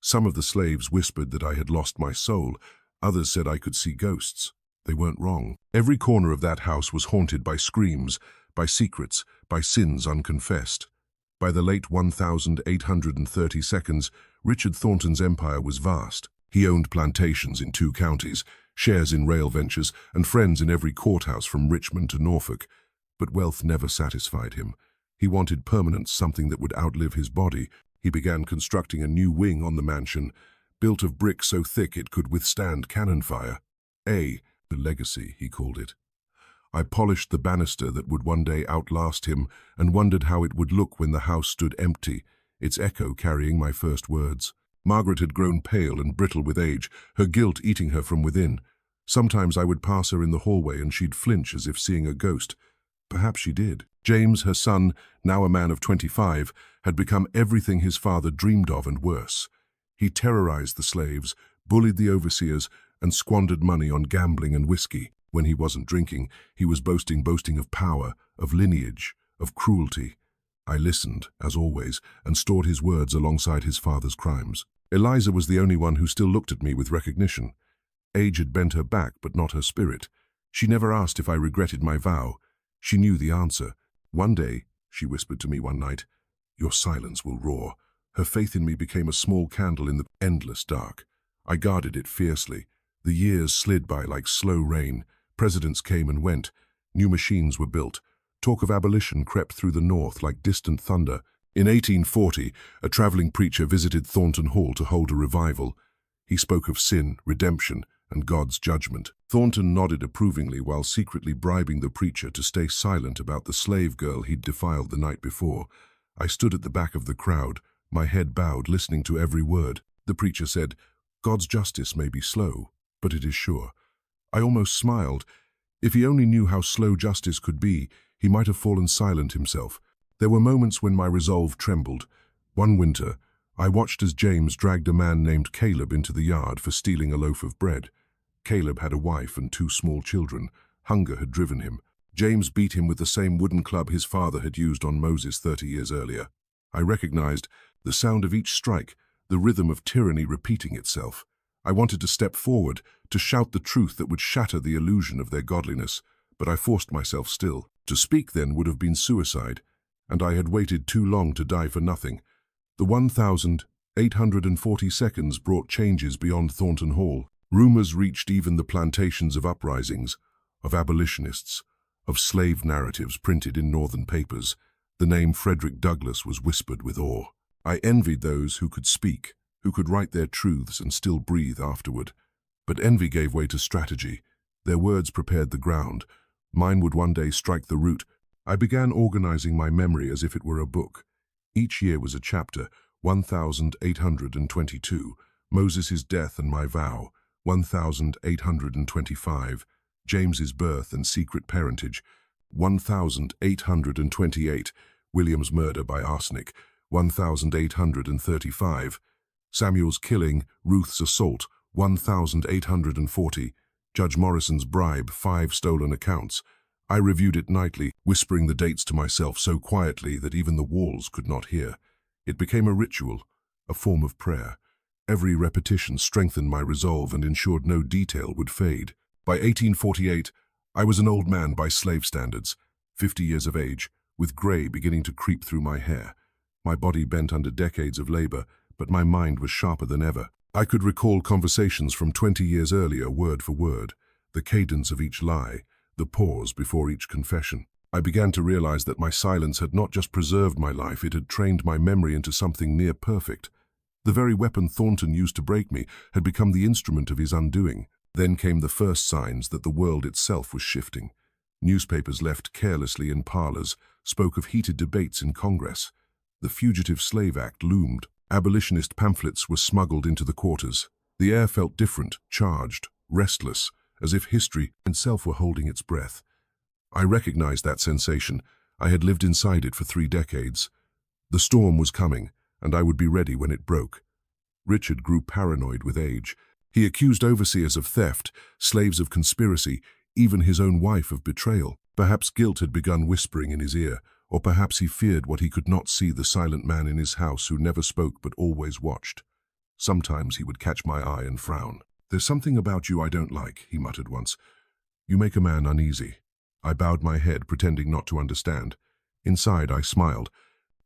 Some of the slaves whispered that I had lost my soul. Others said I could see ghosts. They weren't wrong. Every corner of that house was haunted by screams, by secrets, by sins unconfessed. By the late 1830 seconds, Richard Thornton's empire was vast. He owned plantations in 2 counties, shares in rail ventures, and friends in every courthouse from Richmond to Norfolk. But wealth never satisfied him. He wanted permanence, something that would outlive his body. He began constructing a new wing on the mansion, built of brick so thick it could withstand cannon fire. The legacy, he called it. I polished the banister that would one day outlast him and wondered how it would look when the house stood empty, its echo carrying my first words. Margaret had grown pale and brittle with age, her guilt eating her from within. Sometimes I would pass her in the hallway and she'd flinch as if seeing a ghost. Perhaps she did. James, her son, now a man of 25, had become everything his father dreamed of and worse. He terrorized the slaves, bullied the overseers, and squandered money on gambling and whiskey. When he wasn't drinking, he was boasting of power, of lineage, of cruelty. I listened, as always, and stored his words alongside his father's crimes. Eliza was the only one who still looked at me with recognition. Age had bent her back, but not her spirit. She never asked if I regretted my vow. She knew the answer. "One day," she whispered to me one night, "your silence will roar." Her faith in me became a small candle in the endless dark. I guarded it fiercely. The years slid by like slow rain. Presidents came and went. New machines were built. Talk of abolition crept through the North like distant thunder. In 1840, a traveling preacher visited Thornton Hall to hold a revival. He spoke of sin, redemption, and God's judgment. Thornton nodded approvingly while secretly bribing the preacher to stay silent about the slave girl he'd defiled the night before. I stood at the back of the crowd, my head bowed, listening to every word. The preacher said, "God's justice may be slow, but it is sure." I almost smiled. If he only knew how slow justice could be, he might have fallen silent himself. There were moments when my resolve trembled. One winter, I watched as James dragged a man named Caleb into the yard for stealing a loaf of bread. Caleb had a wife and 2 small children. Hunger had driven him. James beat him with the same wooden club his father had used on Moses 30 years earlier. I recognized the sound of each strike, the rhythm of tyranny repeating itself. I wanted to step forward, to shout the truth that would shatter the illusion of their godliness, but I forced myself still. To speak then would have been suicide, and I had waited too long to die for nothing. The 1840 seconds brought changes beyond Thornton Hall. Rumors reached even the plantations of uprisings, of abolitionists, of slave narratives printed in northern papers. The name Frederick Douglass was whispered with awe. I envied those who could speak, who could write their truths and still breathe afterward. But envy gave way to strategy. Their words prepared the ground. Mine would one day strike the root. I began organizing my memory as if it were a book. Each year was a chapter. 1822, Moses' death and my vow. 1825, James's birth and secret parentage. 1828, William's murder by arsenic, 1,835. Samuel's killing, Ruth's assault, 1,840. Judge Morrison's bribe, 5 stolen accounts. I reviewed it nightly, whispering the dates to myself so quietly that even the walls could not hear. It became a ritual, a form of prayer. Every repetition strengthened my resolve and ensured no detail would fade. By 1848, I was an old man by slave standards, 50 years of age, with grey beginning to creep through my hair. My body bent under decades of labor, but my mind was sharper than ever. I could recall conversations from 20 years earlier, word for word, the cadence of each lie, the pause before each confession. I began to realize that my silence had not just preserved my life, it had trained my memory into something near perfect. The very weapon Thornton used to break me had become the instrument of his undoing. Then came the first signs that the world itself was shifting. Newspapers left carelessly in parlors spoke of heated debates in Congress. The Fugitive Slave Act loomed. Abolitionist pamphlets were smuggled into the quarters. The air felt different, charged, restless, as if history itself were holding its breath. I recognized that sensation. I had lived inside it for 3 decades. The storm was coming, and I would be ready when it broke. Richard grew paranoid with age. He accused overseers of theft, slaves of conspiracy, even his own wife of betrayal. Perhaps guilt had begun whispering in his ear, or perhaps he feared what he could not see, the silent man in his house who never spoke but always watched. Sometimes he would catch my eye and frown. "There's something about you I don't like," he muttered once. "You make a man uneasy." I bowed my head, pretending not to understand. Inside, I smiled.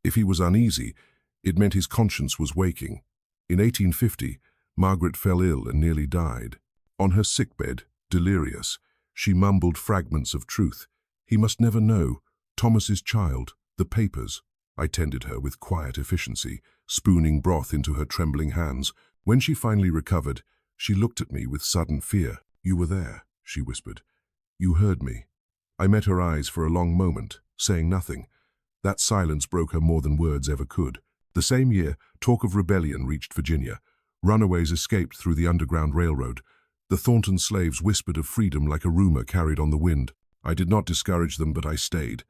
If he was uneasy, it meant his conscience was waking. In 1850, Margaret fell ill and nearly died. On her sickbed, delirious, she mumbled fragments of truth. He must never know. Thomas's child, the papers. I tended her with quiet efficiency, spooning broth into her trembling hands. When she finally recovered, she looked at me with sudden fear. "You were there," she whispered. "You heard me." I met her eyes for a long moment, saying nothing. That silence broke her more than words ever could. The same year, talk of rebellion reached Virginia. Runaways escaped through the Underground Railroad. The Thornton slaves whispered of freedom like a rumor carried on the wind. I did not discourage them, but I stayed.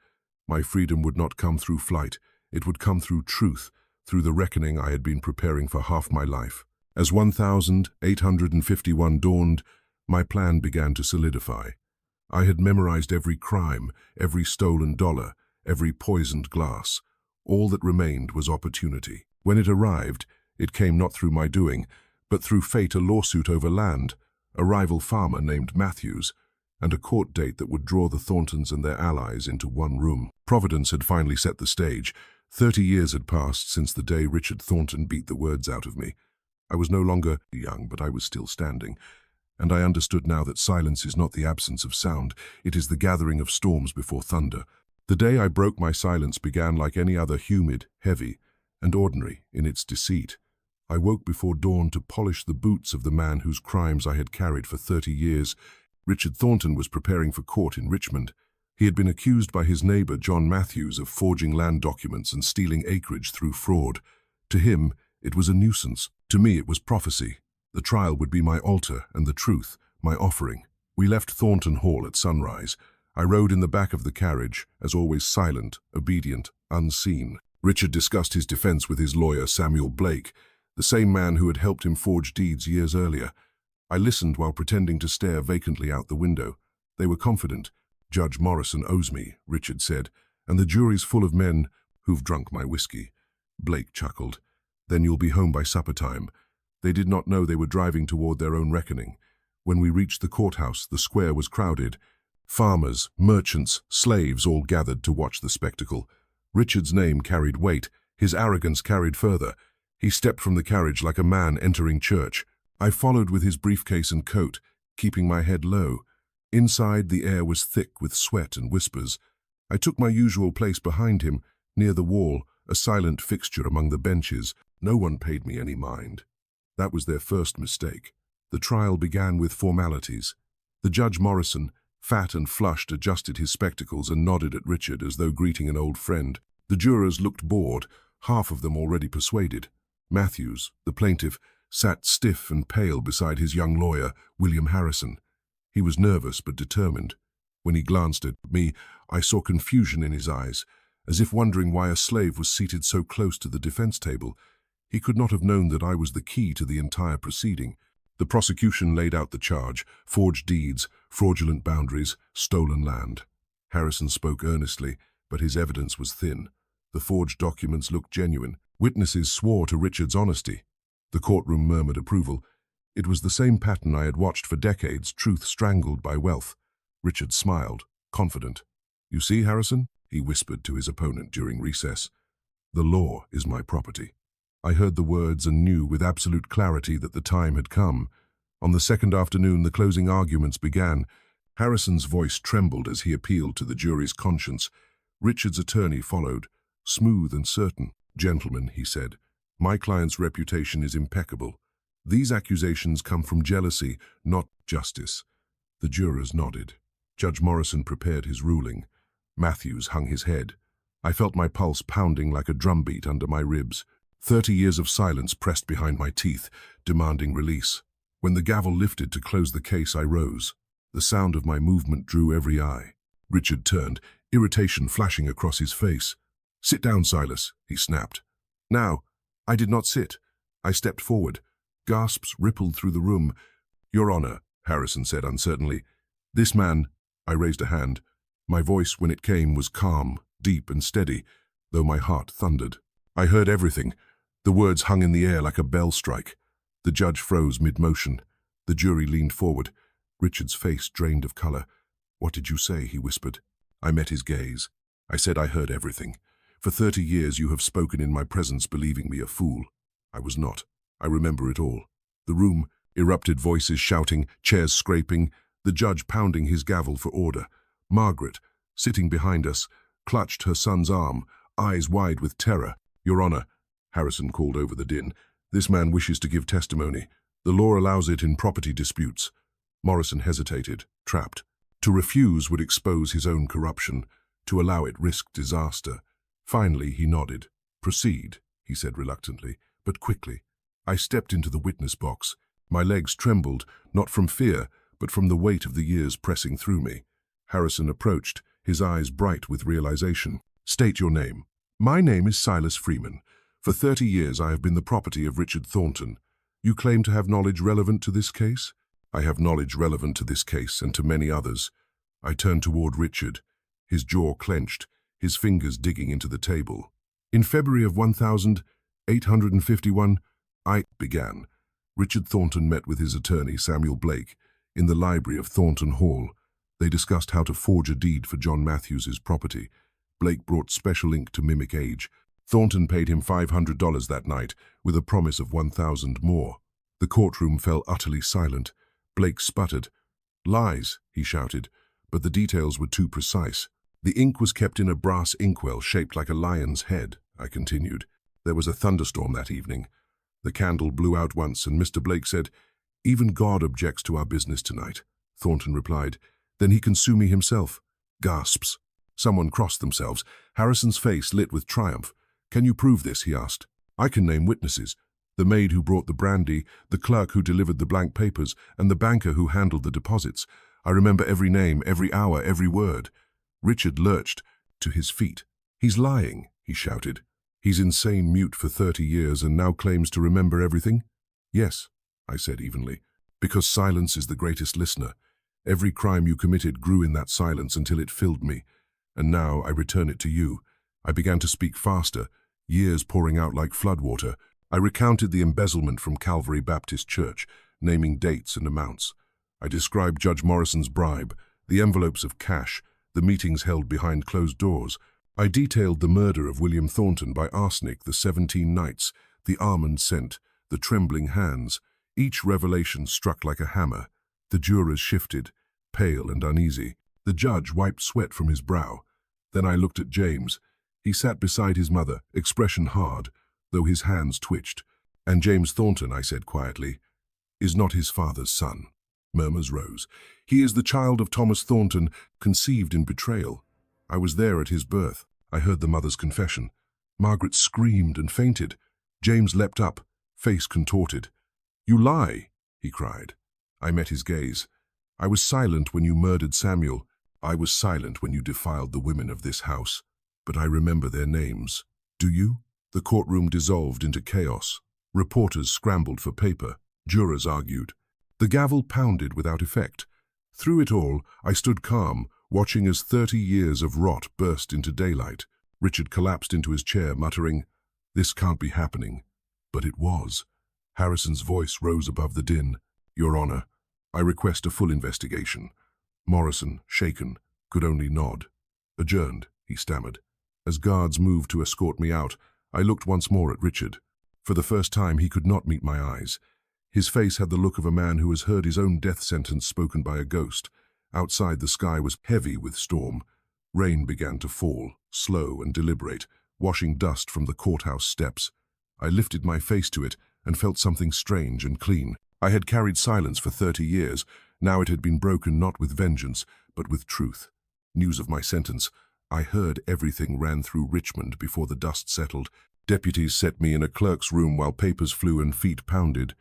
My freedom would not come through flight. It would come through truth, through the reckoning I had been preparing for half my life. As 1,851 dawned, my plan began to solidify. I had memorized every crime, every stolen dollar, every poisoned glass. All that remained was opportunity. When it arrived, it came not through my doing, but through fate, a lawsuit over land, a rival farmer named Matthews, and a court date that would draw the Thorntons and their allies into one room. Providence had finally set the stage. 30 years had passed since the day Richard Thornton beat the words out of me. I was no longer young, but I was still standing. And I understood now that silence is not the absence of sound, it is the gathering of storms before thunder. The day I broke my silence began like any other, humid, heavy, and ordinary in its deceit. I woke before dawn to polish the boots of the man whose crimes I had carried for 30 years. Richard Thornton was preparing for court in Richmond. He had been accused by his neighbor, John Matthews, of forging land documents and stealing acreage through fraud. To him, it was a nuisance. To me, it was prophecy. The trial would be my altar and the truth, my offering. We left Thornton Hall at sunrise. I rode in the back of the carriage, as always silent, obedient, unseen. Richard discussed his defense with his lawyer, Samuel Blake, the same man who had helped him forge deeds years earlier. I listened while pretending to stare vacantly out the window. They were confident. "Judge Morrison owes me," Richard said, "and the jury's full of men who've drunk my whiskey." Blake chuckled. "Then you'll be home by supper time." They did not know they were driving toward their own reckoning. When we reached the courthouse, the square was crowded. Farmers, merchants, slaves all gathered to watch the spectacle. Richard's name carried weight. His arrogance carried further. He stepped from the carriage like a man entering church. I followed with his briefcase and coat, keeping my head low. Inside, the air was thick with sweat and whispers. I took my usual place behind him, near the wall, a silent fixture among the benches. No one paid me any mind. That was their first mistake. The trial began with formalities. The Judge Morrison, fat and flushed, adjusted his spectacles and nodded at Richard as though greeting an old friend. The jurors looked bored, half of them already persuaded. Matthews, the plaintiff, sat stiff and pale beside his young lawyer, William Harrison. He was nervous but determined. When he glanced at me, I saw confusion in his eyes, as if wondering why a slave was seated so close to the defense table. He could not have known that I was the key to the entire proceeding. The prosecution laid out the charge: forged deeds, fraudulent boundaries, stolen land. Harrison spoke earnestly, but his evidence was thin. The forged documents looked genuine. Witnesses swore to Richard's honesty. The courtroom murmured approval. It was the same pattern I had watched for decades, truth strangled by wealth. Richard smiled, confident. "You see, Harrison," he whispered to his opponent during recess, "the law is my property." I heard the words and knew with absolute clarity that the time had come. On the second afternoon, the closing arguments began. Harrison's voice trembled as he appealed to the jury's conscience. Richard's attorney followed, smooth and certain. "Gentlemen," he said, "my client's reputation is impeccable. These accusations come from jealousy, not justice." The jurors nodded. Judge Morrison prepared his ruling. Matthews hung his head. I felt my pulse pounding like a drumbeat under my ribs. 30 years of silence pressed behind my teeth, demanding release. When the gavel lifted to close the case, I rose. The sound of my movement drew every eye. Richard turned, irritation flashing across his face. "Sit down, Silas," he snapped. Now, I did not sit. I stepped forward. Gasps rippled through the room. "Your Honor," Harrison said uncertainly. "This man—" I raised a hand. My voice, when it came, was calm, deep and steady, though my heart thundered. I heard everything. The words hung in the air like a bell strike. The judge froze mid-motion. The jury leaned forward. Richard's face drained of color. "What did you say?" he whispered. I met his gaze. I said, "I heard everything. For 30 years you have spoken in my presence, believing me a fool." I was not. I remember it all. The room erupted, voices shouting, chairs scraping, the judge pounding his gavel for order. Margaret, sitting behind us, clutched her son's arm, eyes wide with terror. "Your Honor," Harrison called over the din, "this man wishes to give testimony. The law allows it in property disputes." Morrison hesitated, trapped. To refuse would expose his own corruption. To allow it risked disaster. Finally, he nodded. "Proceed," he said reluctantly, but quickly. I stepped into the witness box. My legs trembled, not from fear, but from the weight of the years pressing through me. Harrison approached, his eyes bright with realization. "State your name." "My name is Silas Freeman. For 30 years I have been the property of Richard Thornton. You claim to have knowledge relevant to this case?" "I have knowledge relevant to this case and to many others." I turned toward Richard, his jaw clenched, his fingers digging into the table. "In February of 1851, I began." Richard Thornton met with his attorney, Samuel Blake, in the library of Thornton Hall. They discussed how to forge a deed for John Matthews's property. Blake brought special ink to mimic age. Thornton paid him $500 that night, with a promise of 1,000 more. The courtroom fell utterly silent. Blake sputtered. "Lies," he shouted, but the details were too precise. "The ink was kept in a brass inkwell shaped like a lion's head," I continued. "There was a thunderstorm that evening. The candle blew out once, and Mr. Blake said, 'Even God objects to our business tonight.' Thornton replied, 'Then he can sue me himself.'" Gasps. Someone crossed themselves. Harrison's face lit with triumph. "Can you prove this?" he asked. "I can name witnesses. The maid who brought the brandy, the clerk who delivered the blank papers, and the banker who handled the deposits. I remember every name, every hour, every word." Richard lurched to his feet. "He's lying," he shouted. "He's insane mute for 30 years and now claims to remember everything?" "Yes," I said evenly, "because silence is the greatest listener. Every crime you committed grew in that silence until it filled me. And now I return it to you." I began to speak faster, years pouring out like floodwater. I recounted the embezzlement from Calvary Baptist Church, naming dates and amounts. I described Judge Morrison's bribe, the envelopes of cash, the meetings held behind closed doors. I detailed the murder of William Thornton by arsenic, the 17 nights, the almond scent, the trembling hands. Each revelation struck like a hammer. The jurors shifted, pale and uneasy. The judge wiped sweat from his brow. Then I looked at James. He sat beside his mother, expression hard, though his hands twitched. "And James Thornton," I said quietly, "is not his father's son." Murmurs rose. "He is the child of Thomas Thornton, conceived in betrayal. I was there at his birth." I heard the mother's confession. Margaret screamed and fainted. James leapt up, face contorted. "You lie," he cried. I met his gaze. "I was silent when you murdered Samuel. I was silent when you defiled the women of this house." but I remember their names. Do you? The courtroom dissolved into chaos. Reporters scrambled for paper. Jurors argued. The gavel pounded without effect. Through it all, I stood calm, watching as 30 years of rot burst into daylight. Richard collapsed into his chair, muttering, "This can't be happening." But it was. Harrison's voice rose above the din. "Your Honor, I request a full investigation." Morrison, shaken, could only nod. "Adjourned," he stammered. As guards moved to escort me out, I looked once more at Richard. For the first time, he could not meet my eyes. His face had the look of a man who has heard his own death sentence spoken by a ghost. Outside, the sky was heavy with storm. Rain began to fall, slow and deliberate, washing dust from the courthouse steps. I lifted my face to it and felt something strange and clean. I had carried silence for 30 years. Now it had been broken not with vengeance, but with truth. News of my sentence. I heard everything ran through Richmond before the dust settled. Deputies set me in a clerk's room while papers flew and feet pounded.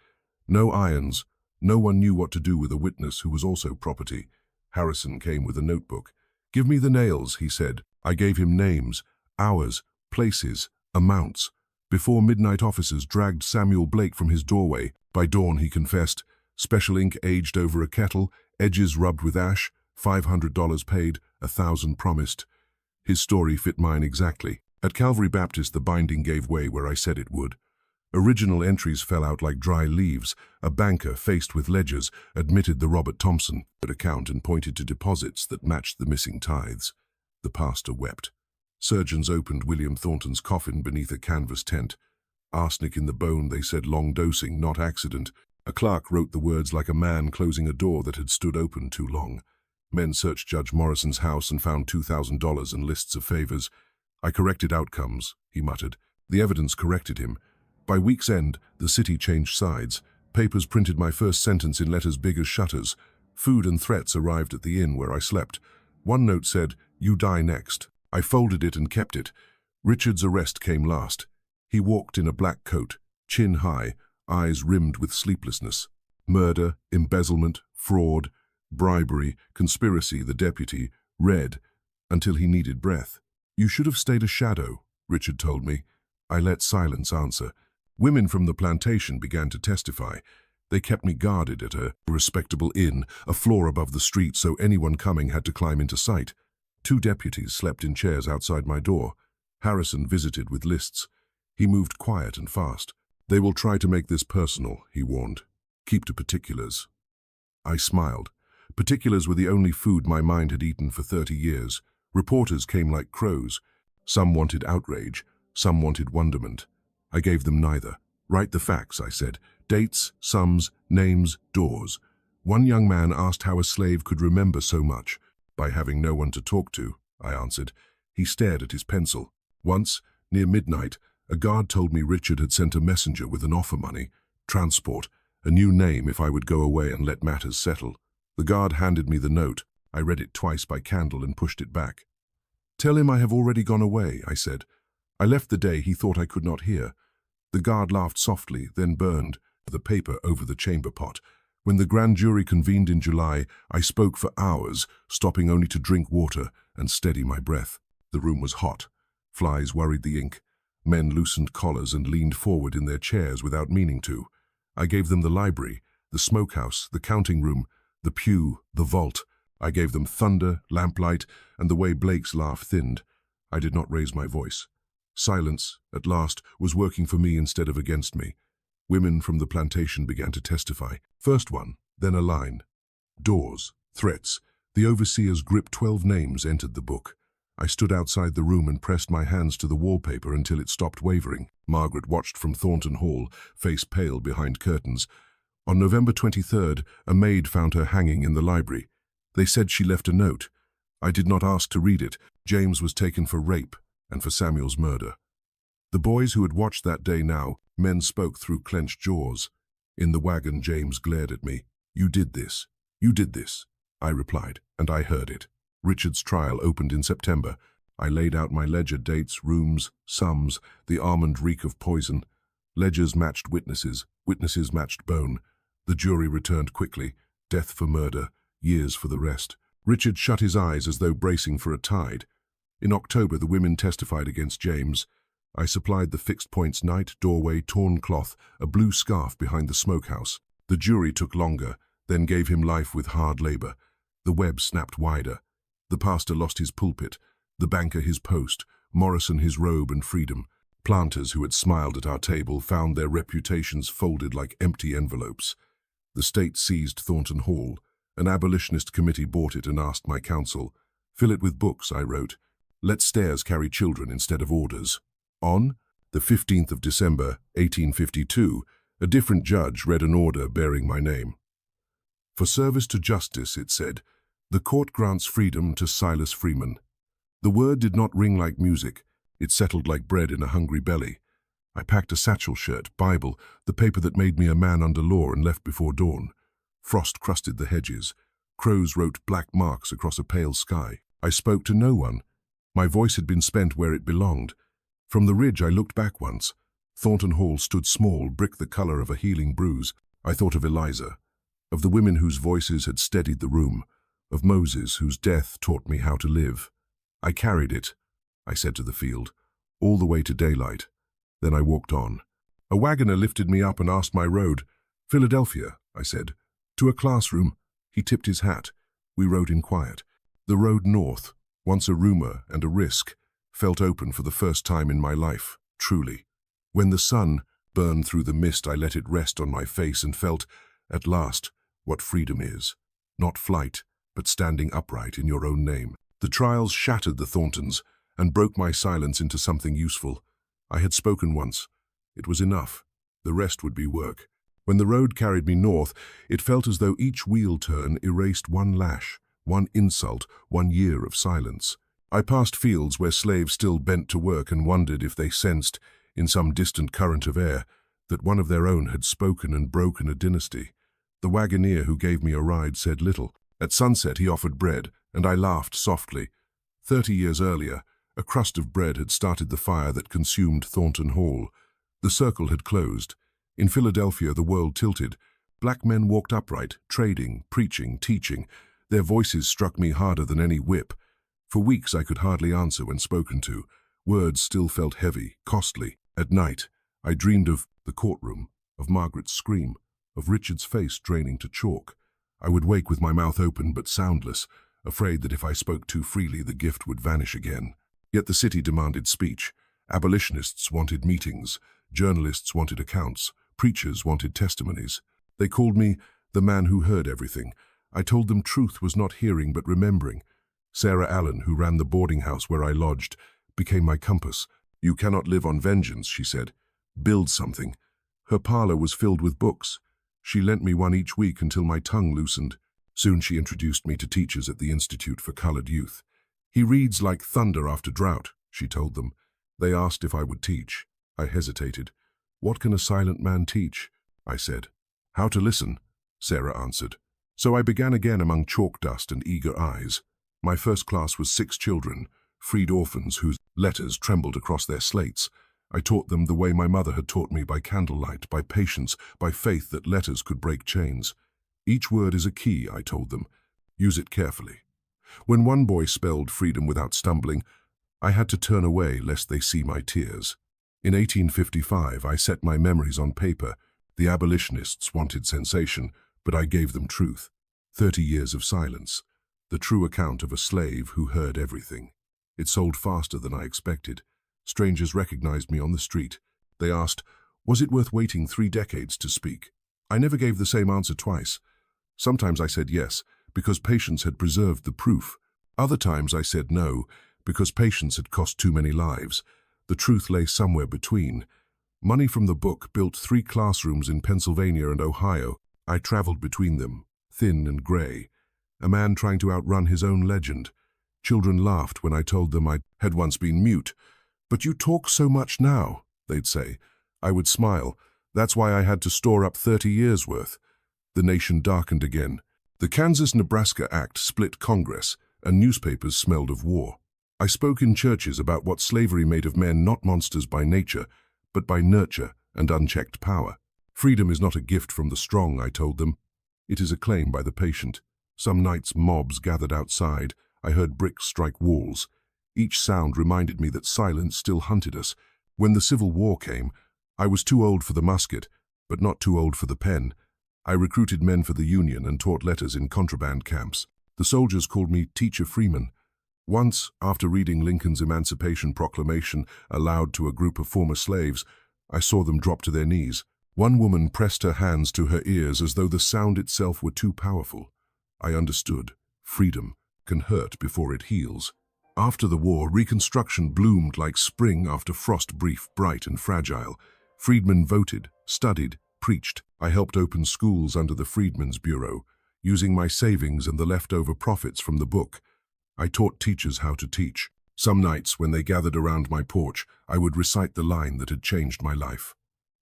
No irons. No one knew what to do with a witness who was also property. Harrison came with a notebook. "Give me the nails," he said. I gave him names, hours, places, amounts. Before midnight, officers dragged Samuel Blake from his doorway. By dawn, he confessed. Special ink aged over a kettle, edges rubbed with ash, $500 paid, 1,000 promised. His story fit mine exactly. At Calvary Baptist, the binding gave way where I said it would. Original entries fell out like dry leaves. A banker, faced with ledgers, admitted the Robert Thompson account and pointed to deposits that matched the missing tithes. The pastor wept. Surgeons opened William Thornton's coffin beneath a canvas tent. Arsenic in the bone, they said, long dosing, not accident. A clerk wrote the words like a man closing a door that had stood open too long. Men searched Judge Morrison's house and found $2,000 and lists of favors. "I corrected outcomes," he muttered. The evidence corrected him. By week's end, the city changed sides. Papers printed my first sentence in letters big as shutters. Food and threats arrived at the inn where I slept. One note said, "You die next." I folded it and kept it. Richard's arrest came last. He walked in a black coat, chin high, eyes rimmed with sleeplessness. Murder, embezzlement, fraud, bribery, conspiracy, the deputy, read, until he needed breath. "You should have stayed a shadow," Richard told me. I let silence answer. Women from the plantation began to testify. They kept me guarded at a respectable inn, a floor above the street, so anyone coming had to climb into sight. 2 deputies slept in chairs outside my door. Harrison visited with lists. He moved quiet and fast. "They will try to make this personal," he warned. "Keep to particulars." I smiled. Particulars were the only food my mind had eaten for 30 years. Reporters came like crows. Some wanted outrage, some wanted wonderment. I gave them neither. "Write the facts," I said. "Dates, sums, names, doors." One young man asked how a slave could remember so much. "By having no one to talk to," I answered. He stared at his pencil. Once, near midnight, a guard told me Richard had sent a messenger with an offer money, transport, a new name if I would go away and let matters settle. The guard handed me the note. I read it twice by candle and pushed it back. "Tell him I have already gone away," I said. I left the day he thought I could not hear. The guard laughed softly, then burned the paper over the chamber pot. When the grand jury convened in July, I spoke for hours, stopping only to drink water and steady my breath. The room was hot. Flies worried the ink. Men loosened collars and leaned forward in their chairs without meaning to. I gave them the library, the smokehouse, the counting room, the pew, the vault. I gave them thunder, lamplight, and the way Blake's laugh thinned. I did not raise my voice. Silence, at last, was working for me instead of against me. Women from the plantation began to testify. First one, then a line. Doors, threats. The overseer's grip 12 names entered the book. I stood outside the room and pressed my hands to the wallpaper until it stopped wavering. Margaret watched from Thornton Hall, face pale behind curtains. On November 23rd, a maid found her hanging in the library. They said she left a note. I did not ask to read it. James was taken for rape and for Samuel's murder. The boys who had watched that day now, men spoke through clenched jaws. In the wagon, James glared at me. "You did this. You did this," I replied, and I heard it. Richard's trial opened in September. I laid out my ledger, dates, rooms, sums, the almond reek of poison. Ledgers matched witnesses, witnesses matched bone. The jury returned quickly. Death for murder, years for the rest. Richard shut his eyes as though bracing for a tide. In October, the women testified against James. I supplied the fixed points night, doorway, torn cloth, a blue scarf behind the smokehouse. The jury took longer, then gave him life with hard labor. The web snapped wider. The pastor lost his pulpit, the banker his post, Morrison his robe and freedom. Planters who had smiled at our table found their reputations folded like empty envelopes. The state seized Thornton Hall. An abolitionist committee bought it and asked my counsel. Fill it with books, I wrote. Let stairs carry children instead of orders. On the 15th of December, 1852, a different judge read an order bearing my name. For service to justice, it said, the court grants freedom to Silas Freeman. The word did not ring like music. It settled like bread in a hungry belly. I packed a satchel shirt, Bible, the paper that made me a man under law, and left before dawn. Frost crusted the hedges. Crows wrote black marks across a pale sky. I spoke to no one. My voice had been spent where it belonged. From the ridge I looked back once. Thornton Hall stood small, brick the color of a healing bruise. I thought of Eliza, of the women whose voices had steadied the room, of Moses, whose death taught me how to live. I carried it, I said to the field, all the way to daylight. Then I walked on. A wagoner lifted me up and asked my road. Philadelphia, I said. To a classroom. He tipped his hat. We rode in quiet. The road north, once a rumor and a risk, felt open for the first time in my life, truly. When the sun burned through the mist, I let it rest on my face and felt, at last, what freedom is. Not flight, but standing upright in your own name. The trials shattered the Thorntons and broke my silence into something useful. I had spoken once. It was enough. The rest would be work. When the road carried me north, it felt as though each wheel turn erased one lash, one insult, 1 year of silence. I passed fields where slaves still bent to work and wondered if they sensed, in some distant current of air, that one of their own had spoken and broken a dynasty. The wagoner who gave me a ride said little. At sunset he offered bread, and I laughed softly. 30 years earlier, a crust of bread had started the fire that consumed Thornton Hall. The circle had closed. In Philadelphia, the world tilted. Black men walked upright, trading, preaching, teaching. Their voices struck me harder than any whip. For weeks I could hardly answer when spoken to. Words still felt heavy, costly. At night, I dreamed of the courtroom, of Margaret's scream, of Richard's face draining to chalk. I would wake with my mouth open but soundless, afraid that if I spoke too freely the gift would vanish again. Yet the city demanded speech. Abolitionists wanted meetings, journalists wanted accounts, preachers wanted testimonies. They called me the man who heard everything. I told them truth was not hearing but remembering. Sarah Allen, who ran the boarding house where I lodged, became my compass. You cannot live on vengeance, she said. Build something. Her parlor was filled with books. She lent me one each week until my tongue loosened. Soon she introduced me to teachers at the Institute for Colored Youth. He reads like thunder after drought, she told them. They asked if I would teach. I hesitated. What can a silent man teach? I said. How to listen, Sarah answered. So I began again among chalk dust and eager eyes. My first class was 6 children, freed orphans whose letters trembled across their slates. I taught them the way my mother had taught me, by candlelight, by patience, by faith that letters could break chains. Each word is a key, I told them. Use it carefully. When one boy spelled freedom without stumbling, I had to turn away lest they see my tears. In 1855, I set my memories on paper. The abolitionists wanted sensation, but I gave them truth. 30 years of silence. The true account of a slave who heard everything. It sold faster than I expected. Strangers recognized me on the street. They asked, was it worth waiting 3 decades to speak? I never gave the same answer twice. Sometimes I said yes, because patience had preserved the proof. Other times I said no, because patience had cost too many lives. The truth lay somewhere between. Money from the book built 3 classrooms in Pennsylvania and Ohio. I traveled between them, thin and gray. A man trying to outrun his own legend. Children laughed when I told them I had once been mute. But you talk so much now, they'd say. I would smile. That's why I had to store up 30 years' worth. The nation darkened again. The Kansas-Nebraska Act split Congress, and newspapers smelled of war. I spoke in churches about what slavery made of men, not monsters by nature, but by nurture and unchecked power. Freedom is not a gift from the strong, I told them. It is a claim by the patient. Some nights mobs gathered outside. I heard bricks strike walls. Each sound reminded me that silence still hunted us. When the Civil War came, I was too old for the musket, but not too old for the pen. I recruited men for the Union and taught letters in contraband camps. The soldiers called me Teacher Freeman. Once, after reading Lincoln's Emancipation Proclamation aloud to a group of former slaves, I saw them drop to their knees. One woman pressed her hands to her ears as though the sound itself were too powerful. I understood. Freedom can hurt before it heals. After the war, Reconstruction bloomed like spring after frost, brief, bright and fragile. Freedmen voted, studied, preached. I helped open schools under the Freedmen's Bureau, using my savings and the leftover profits from the book. I taught teachers how to teach. Some nights, when they gathered around my porch, I would recite the line that had changed my life.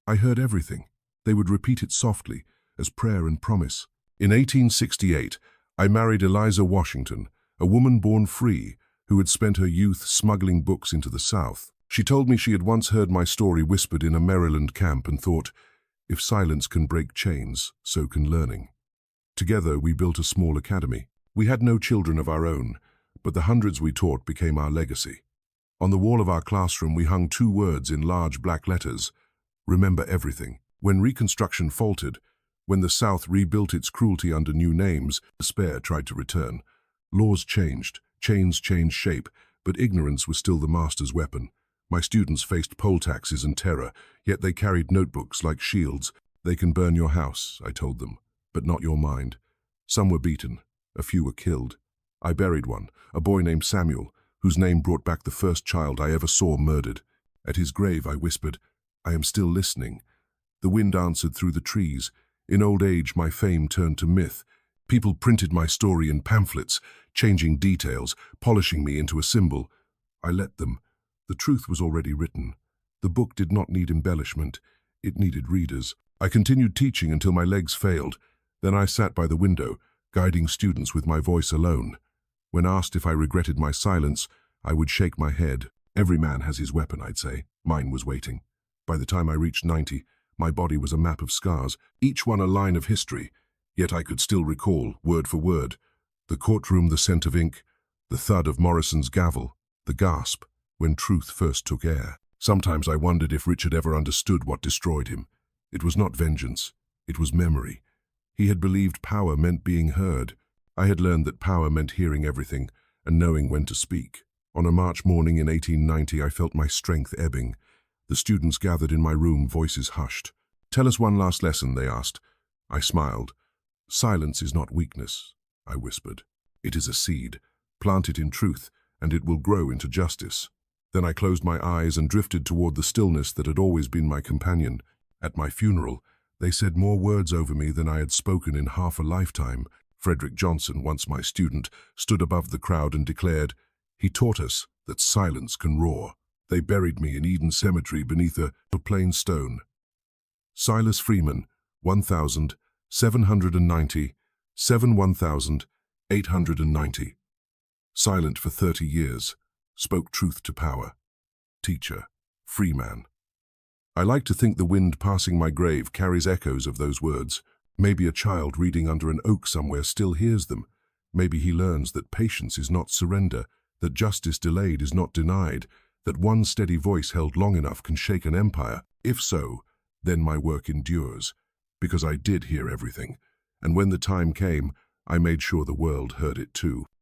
I heard everything. They would repeat it softly, as prayer and promise. In 1868, I married Eliza Washington, a woman born free, who had spent her youth smuggling books into the South. She told me she had once heard my story whispered in a Maryland camp and thought, if silence can break chains, so can learning. Together, we built a small academy. We had no children of our own, but the hundreds we taught became our legacy. On the wall of our classroom, we hung 2 words in large black letters: remember everything. When Reconstruction faltered, when the South rebuilt its cruelty under new names, despair tried to return. Laws changed, chains changed shape, but ignorance was still the master's weapon. My students faced poll taxes and terror, yet they carried notebooks like shields. They can burn your house, I told them, but not your mind. Some were beaten, a few were killed. I buried one, a boy named Samuel, whose name brought back the first child I ever saw murdered. At his grave I whispered, I am still listening. The wind answered through the trees. In old age my fame turned to myth. People printed my story in pamphlets, changing details, polishing me into a symbol. I let them. The truth was already written. The book did not need embellishment. It needed readers. I continued teaching until my legs failed. Then I sat by the window, guiding students with my voice alone. When asked if I regretted my silence, I would shake my head. Every man has his weapon, I'd say. Mine was waiting. By the time I reached 90, my body was a map of scars, each one a line of history. Yet I could still recall, word for word, the courtroom, the scent of ink, the thud of Morrison's gavel, the gasp when truth first took air. Sometimes I wondered if Richard ever understood what destroyed him. It was not vengeance, it was memory. He had believed power meant being heard. I had learned that power meant hearing everything and knowing when to speak. On a March morning in 1890, I felt my strength ebbing. The students gathered in my room, voices hushed. Tell us one last lesson, they asked. I smiled. Silence is not weakness, I whispered. It is a seed. Plant it in truth, and it will grow into justice. Then I closed my eyes and drifted toward the stillness that had always been my companion. At my funeral, they said more words over me than I had spoken in half a lifetime. Frederick Johnson, once my student, stood above the crowd and declared, he taught us that silence can roar. They buried me in Eden Cemetery beneath a plain stone. Silas Freeman, 1790, 1890. Silent for 30 years, spoke truth to power. Teacher, free man. I like to think the wind passing my grave carries echoes of those words. Maybe a child reading under an oak somewhere still hears them. Maybe he learns that patience is not surrender, that justice delayed is not denied, that one steady voice held long enough can shake an empire. If so, then my work endures, because I did hear everything, and when the time came, I made sure the world heard it too.